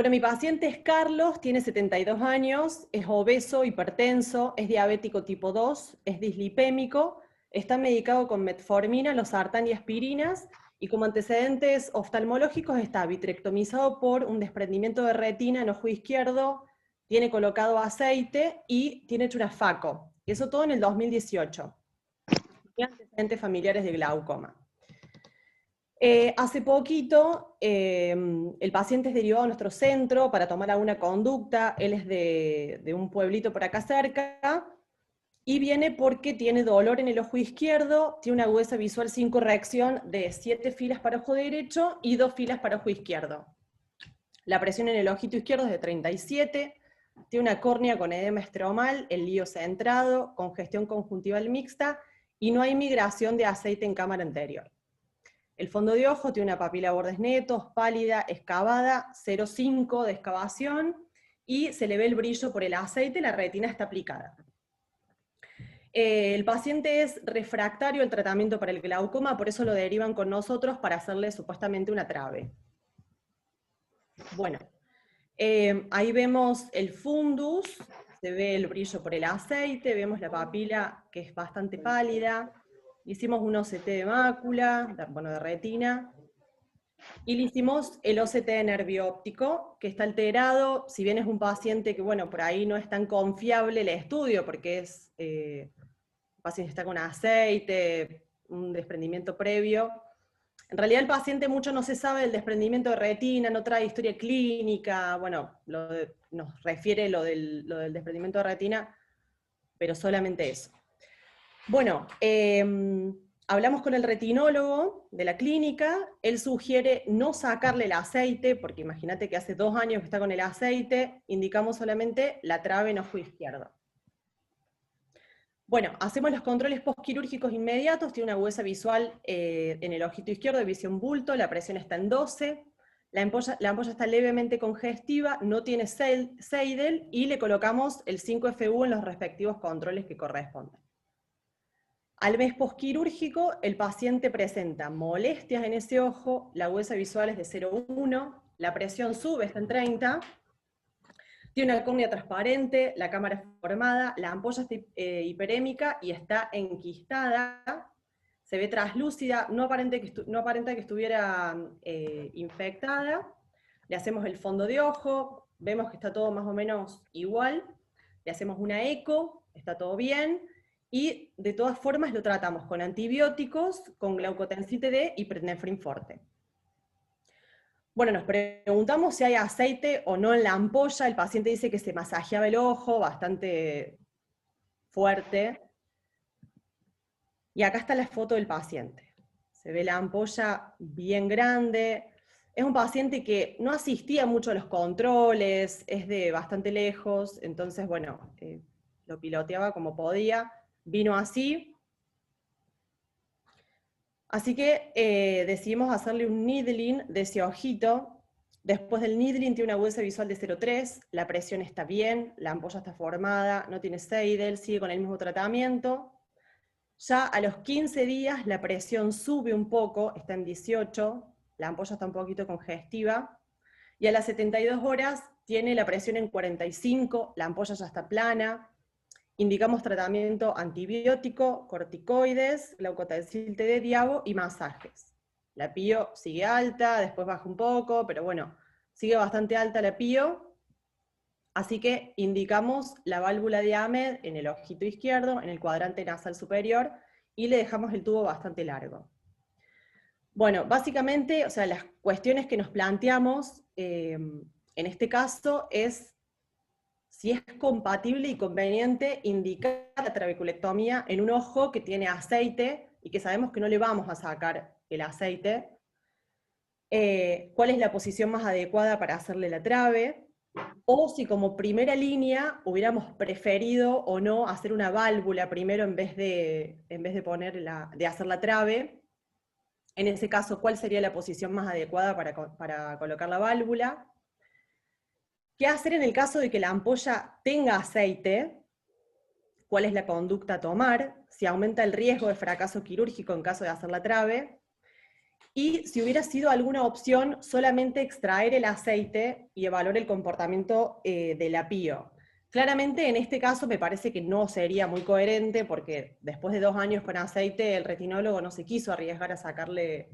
mi paciente es Carlos, tiene 72 años, es obeso, hipertenso, es diabético tipo 2, es dislipémico, está medicado con metformina, losartán y aspirinas, y como antecedentes oftalmológicos está vitrectomizado por un desprendimiento de retina en ojo izquierdo, tiene colocado aceite y tiene hecho una FACO. Eso todo en el 2018. Y antecedentes familiares de glaucoma. Hace poquito, el paciente es derivado a nuestro centro para tomar alguna conducta. Él es de un pueblito por acá cerca, y viene porque tiene dolor en el ojo izquierdo, tiene una agudeza visual sin corrección de 7 filas para ojo derecho y 2 filas para ojo izquierdo. La presión en el ojito izquierdo es de 37, tiene una córnea con edema estromal, el lío centrado, congestión conjuntival mixta, y no hay migración de aceite en cámara anterior. El fondo de ojo tiene una papila de bordes netos, pálida, excavada, 0,5 de excavación, y se le ve el brillo por el aceite, la retina está aplicada. El paciente es refractario al tratamiento para el glaucoma, por eso lo derivan con nosotros para hacerle supuestamente una trave. Bueno, ahí vemos el fundus, se ve el brillo por el aceite, vemos la papila que es bastante pálida, hicimos un OCT de mácula, de retina, y le hicimos el OCT de nervio óptico, que está alterado, si bien es un paciente que, bueno, por ahí no es tan confiable el estudio, porque es, el paciente está con aceite, un desprendimiento previo. En realidad el paciente mucho no se sabe del desprendimiento de retina, no trae historia clínica, bueno, nos refiere lo del desprendimiento de retina, pero solamente eso. Bueno, hablamos con el retinólogo de la clínica, él sugiere no sacarle el aceite, porque imagínate que hace 2 años que está con el aceite, indicamos solamente la trave en ojo izquierdo. Bueno, hacemos los controles postquirúrgicos inmediatos, tiene una agudeza visual en el ojito izquierdo de visión bulto, la presión está en 12, la ampolla está levemente congestiva, no tiene Seidel, y le colocamos el 5FU en los respectivos controles que corresponden. Al mes postquirúrgico, el paciente presenta molestias en ese ojo, la agudeza visual es de 0,1, la presión sube, está en 30, tiene una córnea transparente, la cámara es formada, la ampolla está hiperémica y está enquistada, se ve traslúcida, no aparenta que estuviera infectada. Le hacemos el fondo de ojo, vemos que está todo más o menos igual, le hacemos una eco, está todo bien, y de todas formas lo tratamos con antibióticos, con glaucotensin D y prednefrin forte. Bueno, nos preguntamos si hay aceite o no en la ampolla. El paciente dice que se masajeaba el ojo bastante fuerte. Y acá está la foto del paciente. Se ve la ampolla bien grande. Es un paciente que no asistía mucho a los controles, es de bastante lejos, entonces, bueno, lo piloteaba como podía. Vino así. Así que decidimos hacerle un needling de ese ojito. Después del needling tiene una agudeza visual de 0,3, la presión está bien, la ampolla está formada, no tiene Seidel, sigue con el mismo tratamiento. Ya a los 15 días la presión sube un poco, está en 18, la ampolla está un poquito congestiva, y a las 72 horas tiene la presión en 45, la ampolla ya está plana. Indicamos tratamiento antibiótico, corticoides, glaucotensin D, Diabo y masajes. La PIO sigue alta, después baja un poco, pero bueno, sigue bastante alta la PIO. Así que indicamos la válvula de Ahmed en el ojito izquierdo, en el cuadrante nasal superior, y le dejamos el tubo bastante largo. Bueno, básicamente, o sea, las cuestiones que nos planteamos en este caso es si es compatible y conveniente indicar la trabeculectomía en un ojo que tiene aceite y que sabemos que no le vamos a sacar el aceite. ¿Cuál es la posición más adecuada para hacerle la trabe? O si como primera línea hubiéramos preferido o no hacer una válvula primero en vez de hacer la trabe. En ese caso, ¿cuál sería la posición más adecuada para colocar la válvula? ¿Qué hacer en el caso de que la ampolla tenga aceite? ¿Cuál es la conducta a tomar? Si aumenta el riesgo de fracaso quirúrgico en caso de hacer la trabe. Y si hubiera sido alguna opción solamente extraer el aceite y evaluar el comportamiento de la PIO. Claramente en este caso me parece que no sería muy coherente porque después de 2 años con aceite el retinólogo no se quiso arriesgar a sacarle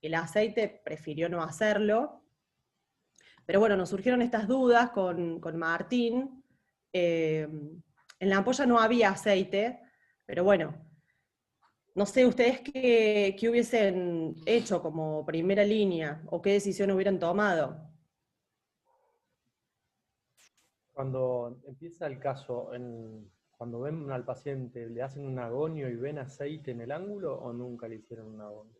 el aceite, prefirió no hacerlo. Pero bueno, nos surgieron estas dudas con Martín. En la ampolla no había aceite, pero bueno, no sé ustedes qué hubiesen hecho como primera línea, o qué decisión hubieran tomado. Cuando empieza el caso, cuando ven al paciente, ¿le hacen un agonio y ven aceite en el ángulo o nunca le hicieron un agonio?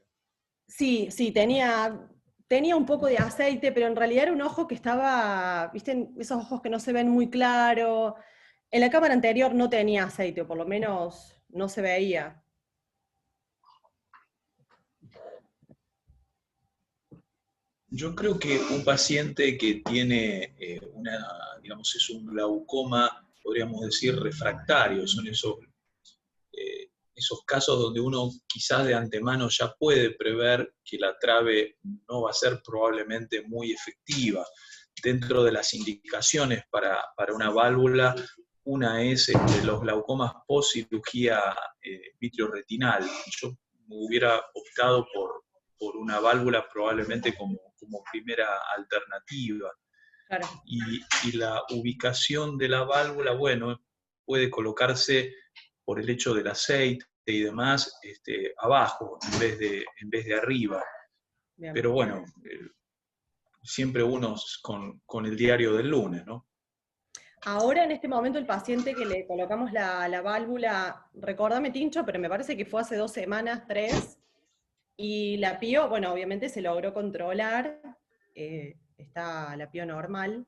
Sí, tenía un poco de aceite, pero en realidad era un ojo que estaba, ¿viste? Esos ojos que no se ven muy claro. En la cámara anterior no tenía aceite, o por lo menos no se veía. Yo creo que un paciente que tiene digamos, es un glaucoma, podríamos decir, refractario, son esos casos donde uno quizás de antemano ya puede prever que la trabe no va a ser probablemente muy efectiva. Dentro de las indicaciones para una válvula, una es los glaucomas post cirugía vitreoretinal. Yo hubiera optado por una válvula probablemente como primera alternativa. Claro. Y la ubicación de la válvula, bueno, puede colocarse por el hecho del aceite y demás, abajo en vez de arriba. Bien. Pero bueno, siempre uno con el diario del lunes, ¿no? Ahora, en este momento, el paciente que le colocamos la válvula, recordame, Tincho, pero me parece que fue hace 2 semanas, 3, y la PIO, bueno, obviamente se logró controlar, está la PIO normal,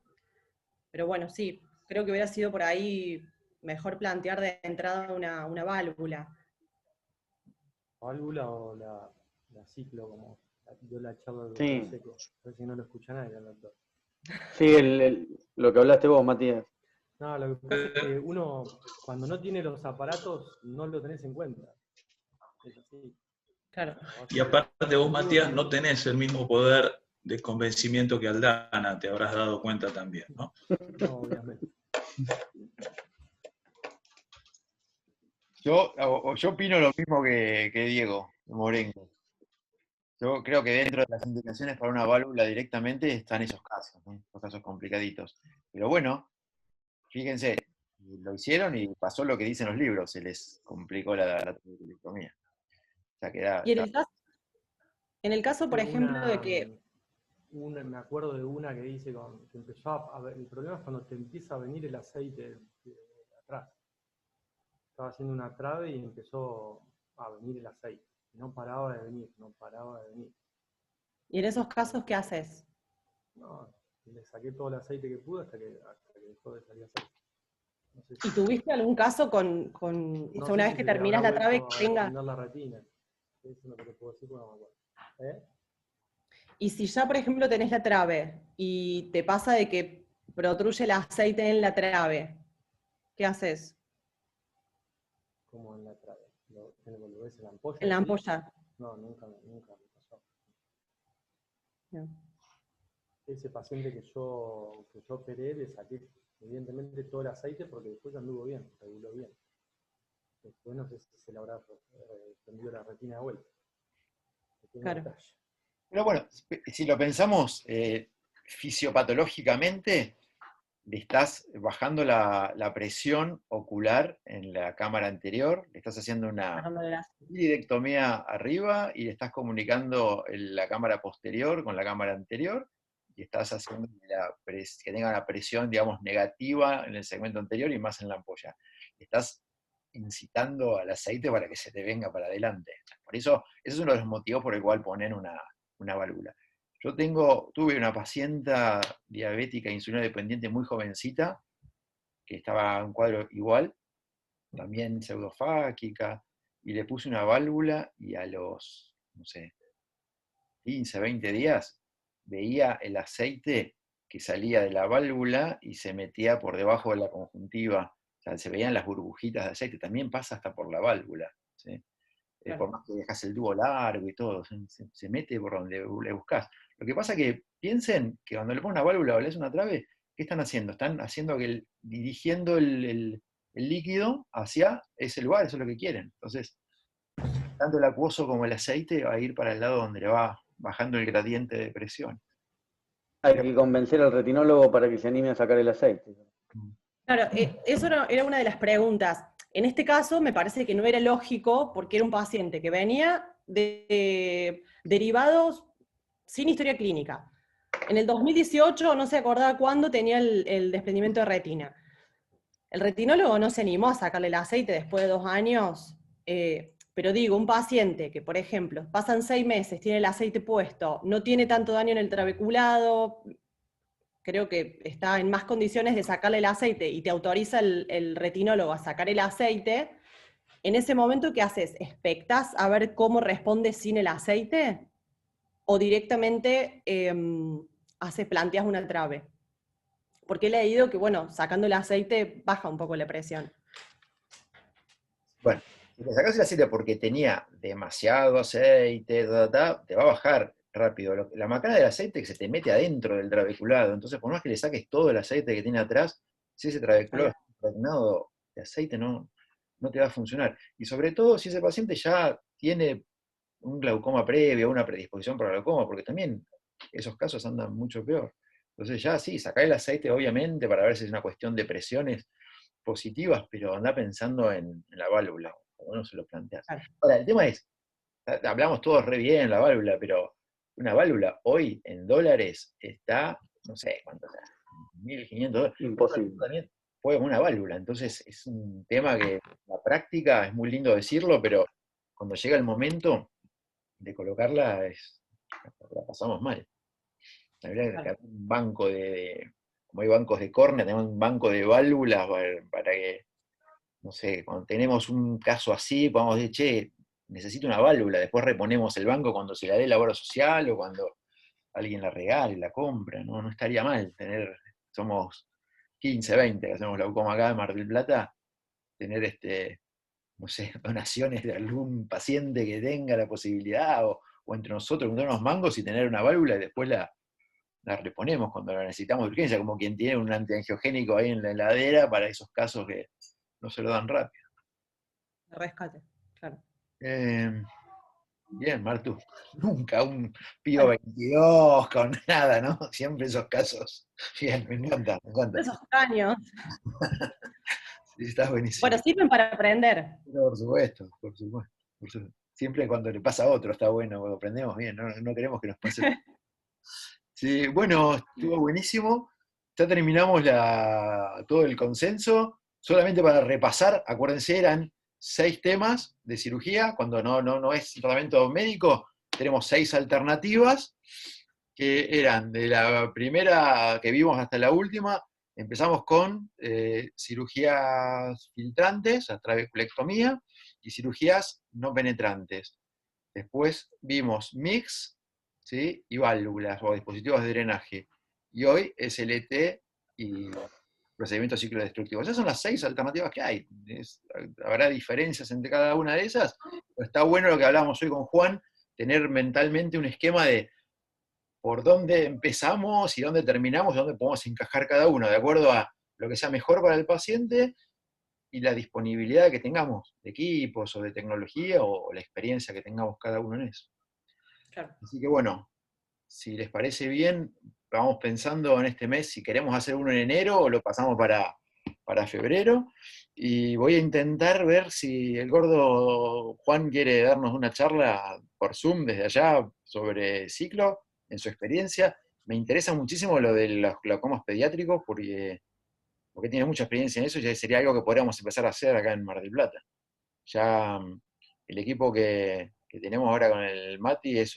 pero bueno, sí, creo que hubiera sido por ahí mejor plantear de entrada una válvula. ¿Válvula o la ciclo, como dio la charla del Sí. doctor Seco? A ver si no lo escucha nadie al doctor. Sí, lo que hablaste vos, Matías. No, lo que pasa es que uno, cuando no tiene los aparatos, no lo tenés en cuenta. Es así. Claro. Y aparte vos, Matías, no tenés el mismo poder de convencimiento que Aldana, te habrás dado cuenta también, ¿no? No, obviamente. Yo opino lo mismo que Diego Morengo. Yo creo que dentro de las indicaciones para una válvula directamente están esos casos, ¿no? Esos casos complicaditos. Pero bueno, fíjense, lo hicieron y pasó lo que dicen los libros, se les complicó la trabeculectomía. O sea, Y en el caso, por ejemplo, de que... Me acuerdo de una que dice que empezó a ver, el problema es cuando te empieza a venir el aceite de atrás. Estaba haciendo una trave y empezó a venir el aceite. No paraba de venir, no paraba de venir. ¿Y en esos casos qué haces? No, le saqué todo el aceite que pude hasta que dejó de salir aceite. No sé ¿Y tuviste algún caso con o sea, una vez que terminas la trave que tenga... la retina. Eso es lo que te puedo decir, no me acuerdo. Y si ya, por ejemplo, tenés la trave y te pasa de que protruye el aceite en la trave, ¿qué haces? Como en la trave. ¿Lo ves en la ampolla? En la ¿Sí? ampolla. No, nunca me pasó. No. Ese paciente que yo operé, le saqué evidentemente todo el aceite porque después anduvo bien, reguló bien. Después no sé si se le habrá prendido la retina de vuelta. Claro. Pero bueno, si lo pensamos fisiopatológicamente, le estás bajando la presión ocular en la cámara anterior, le estás haciendo una iridectomía arriba y le estás comunicando la cámara posterior con la cámara anterior y estás haciendo que tenga una presión, digamos, negativa en el segmento anterior y más en la ampolla. Estás incitando al aceite para que se te venga para adelante. Por eso, ese es uno de los motivos por el cual poner una válvula. Yo tuve una paciente diabética insulino dependiente muy jovencita, que estaba en un cuadro igual, también pseudofáquica, y le puse una válvula y a los, no sé, 15, 20 días, veía el aceite que salía de la válvula y se metía por debajo de la conjuntiva. O sea, se veían las burbujitas de aceite. También pasa hasta por la válvula, ¿sí? Claro. Por más que dejas el tubo largo y todo, se mete por donde le buscas. Lo que pasa es que piensen que cuando le ponen una válvula o le hacen una trave, ¿qué están haciendo? Están haciendo dirigiendo el líquido hacia ese lugar, eso es lo que quieren. Entonces, tanto el acuoso como el aceite va a ir para el lado donde le va bajando el gradiente de presión. Hay que convencer al retinólogo para que se anime a sacar el aceite. Claro, eso era una de las preguntas. En este caso me parece que no era lógico porque era un paciente que venía de derivados sin historia clínica. En el 2018 no se acordaba cuándo tenía el desprendimiento de retina. El retinólogo no se animó a sacarle el aceite después de 2 años, pero digo, un paciente que, por ejemplo, pasan 6 meses, tiene el aceite puesto, no tiene tanto daño en el trabeculado, creo que está en más condiciones de sacarle el aceite y te autoriza el retinólogo a sacar el aceite, en ese momento, ¿qué haces? ¿Expectás a ver cómo responde sin el aceite? ¿O directamente planteas una trave? Porque he leído que, bueno, sacando el aceite baja un poco la presión. Bueno, si le sacas el aceite porque tenía demasiado aceite, te va a bajar rápido. La macana del aceite es que se te mete adentro del trabeculado. Entonces, por más que le saques todo el aceite que tiene atrás, si ese trabeculado está impregnado de aceite, no te va a funcionar. Y sobre todo si ese paciente ya tiene un glaucoma previo, una predisposición para glaucoma, porque también esos casos andan mucho peor. Entonces ya sí, sacar el aceite obviamente para ver si es una cuestión de presiones positivas, pero anda pensando en la válvula, como uno se lo plantea. Ahora, el tema es, hablamos todos re bien la válvula, pero una válvula hoy en dólares está, no sé cuánto, $1.500. Imposible. juega con una válvula. Entonces es un tema que en la práctica es muy lindo decirlo, pero cuando llega el momento de colocarla, la pasamos mal. La verdad que un banco como hay bancos de córnea, tenemos un banco de válvulas para que, no sé, cuando tenemos un caso así, podamos decir, che, necesito una válvula, después reponemos el banco cuando se la dé el labor social o cuando alguien la regale, la compra, ¿no? No estaría mal somos 15, 20 que hacemos glaucoma acá en Mar del Plata, tener no sé, donaciones de algún paciente que tenga la posibilidad, o entre nosotros juntar unos mangos y tener una válvula y después la reponemos cuando la necesitamos de urgencia, como quien tiene un antiangiogénico ahí en la heladera para esos casos que no se lo dan rápido. Rescate, claro. Bien, Martu. Nunca un Pío 22 con nada, ¿no? Siempre esos casos. Bien, me encanta, me encanta. Esos caños. Sí, está buenísimo. Bueno, sirven para aprender. Por supuesto, por supuesto. Siempre cuando le pasa a otro está bueno, cuando aprendemos bien, no queremos que nos pase. Sí, bueno, estuvo buenísimo. Ya terminamos todo el consenso. Solamente para repasar, acuérdense, eran 6 temas de cirugía. Cuando no es tratamiento médico, tenemos 6 alternativas, que eran de la primera que vimos hasta la última. Empezamos con cirugías filtrantes, a trabeculectomía, y cirugías no penetrantes. Después vimos mix, ¿sí? Y válvulas o dispositivos de drenaje. Y hoy SLT y procedimientos ciclodestructivos. Esas son las 6 alternativas que hay. Habrá diferencias entre cada una de esas, pero está bueno lo que hablábamos hoy con Juan, tener mentalmente un esquema de por dónde empezamos y dónde terminamos, dónde podemos encajar cada uno, de acuerdo a lo que sea mejor para el paciente y la disponibilidad que tengamos de equipos o de tecnología o la experiencia que tengamos cada uno en eso. Claro. Así que bueno, si les parece bien, vamos pensando en este mes si queremos hacer uno en enero o lo pasamos para febrero. Y voy a intentar ver si el gordo Juan quiere darnos una charla por Zoom desde allá sobre ciclo, en su experiencia. Me interesa muchísimo lo de los glaucomas pediátricos porque tiene mucha experiencia en eso y sería algo que podríamos empezar a hacer acá en Mar del Plata. Ya el equipo que tenemos ahora con el Mati es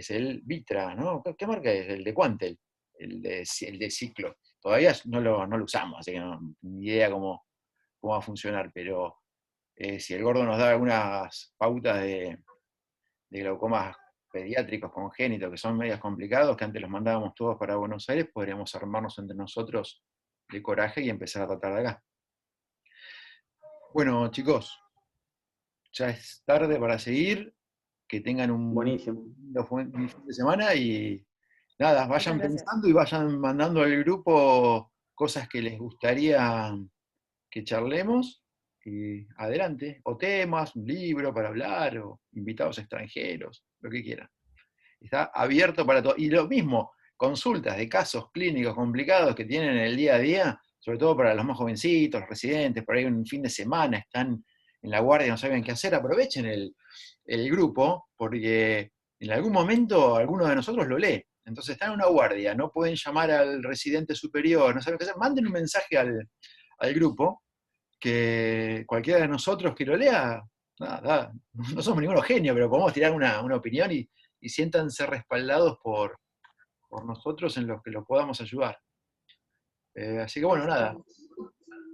el Vitra, ¿no? ¿Qué marca es? El de Quantel, el de ciclo. Todavía no lo usamos, así que ni idea cómo va a funcionar, pero si el gordo nos da algunas pautas de glaucomas pediátricos congénitos que son medios complicados, que antes los mandábamos todos para Buenos Aires, podríamos armarnos entre nosotros de coraje y empezar a tratar de acá. Bueno, chicos, ya es tarde para seguir, que tengan un Buenísimo. lindo fin de semana y nada, vayan Muchas gracias. pensando y vayan mandando al grupo cosas que les gustaría que charlemos y adelante, o temas, un libro para hablar, o invitados extranjeros, lo que quieran. Está abierto para todo. Y lo mismo, consultas de casos clínicos complicados que tienen en el día a día, sobre todo para los más jovencitos, los residentes, por ahí un fin de semana están en la guardia y no saben qué hacer, aprovechen el grupo, porque en algún momento alguno de nosotros lo lee. Entonces están en una guardia, no pueden llamar al residente superior, no saben qué hacer, manden un mensaje al grupo, que cualquiera de nosotros que lo lea, nada, no somos ninguno genio, pero podemos tirar una opinión y siéntanse respaldados por nosotros en los que los podamos ayudar. Así que bueno, nada,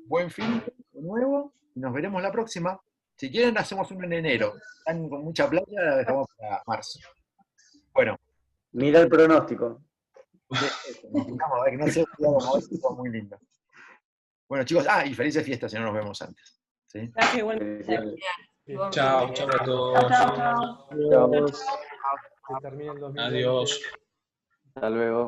buen fin de nuevo y nos veremos la próxima. Si quieren hacemos uno en enero, están con mucha plata, la dejamos para marzo. Bueno. Mira el pronóstico. Nos fijamos, a ver, que no sea como esto, fue muy lindo. Bueno chicos, y felices fiestas si no nos vemos antes. ¿Sí? Gracias, igual. Chao, chao a todos. Chao. Que termine el 2020. Adiós. Hasta luego.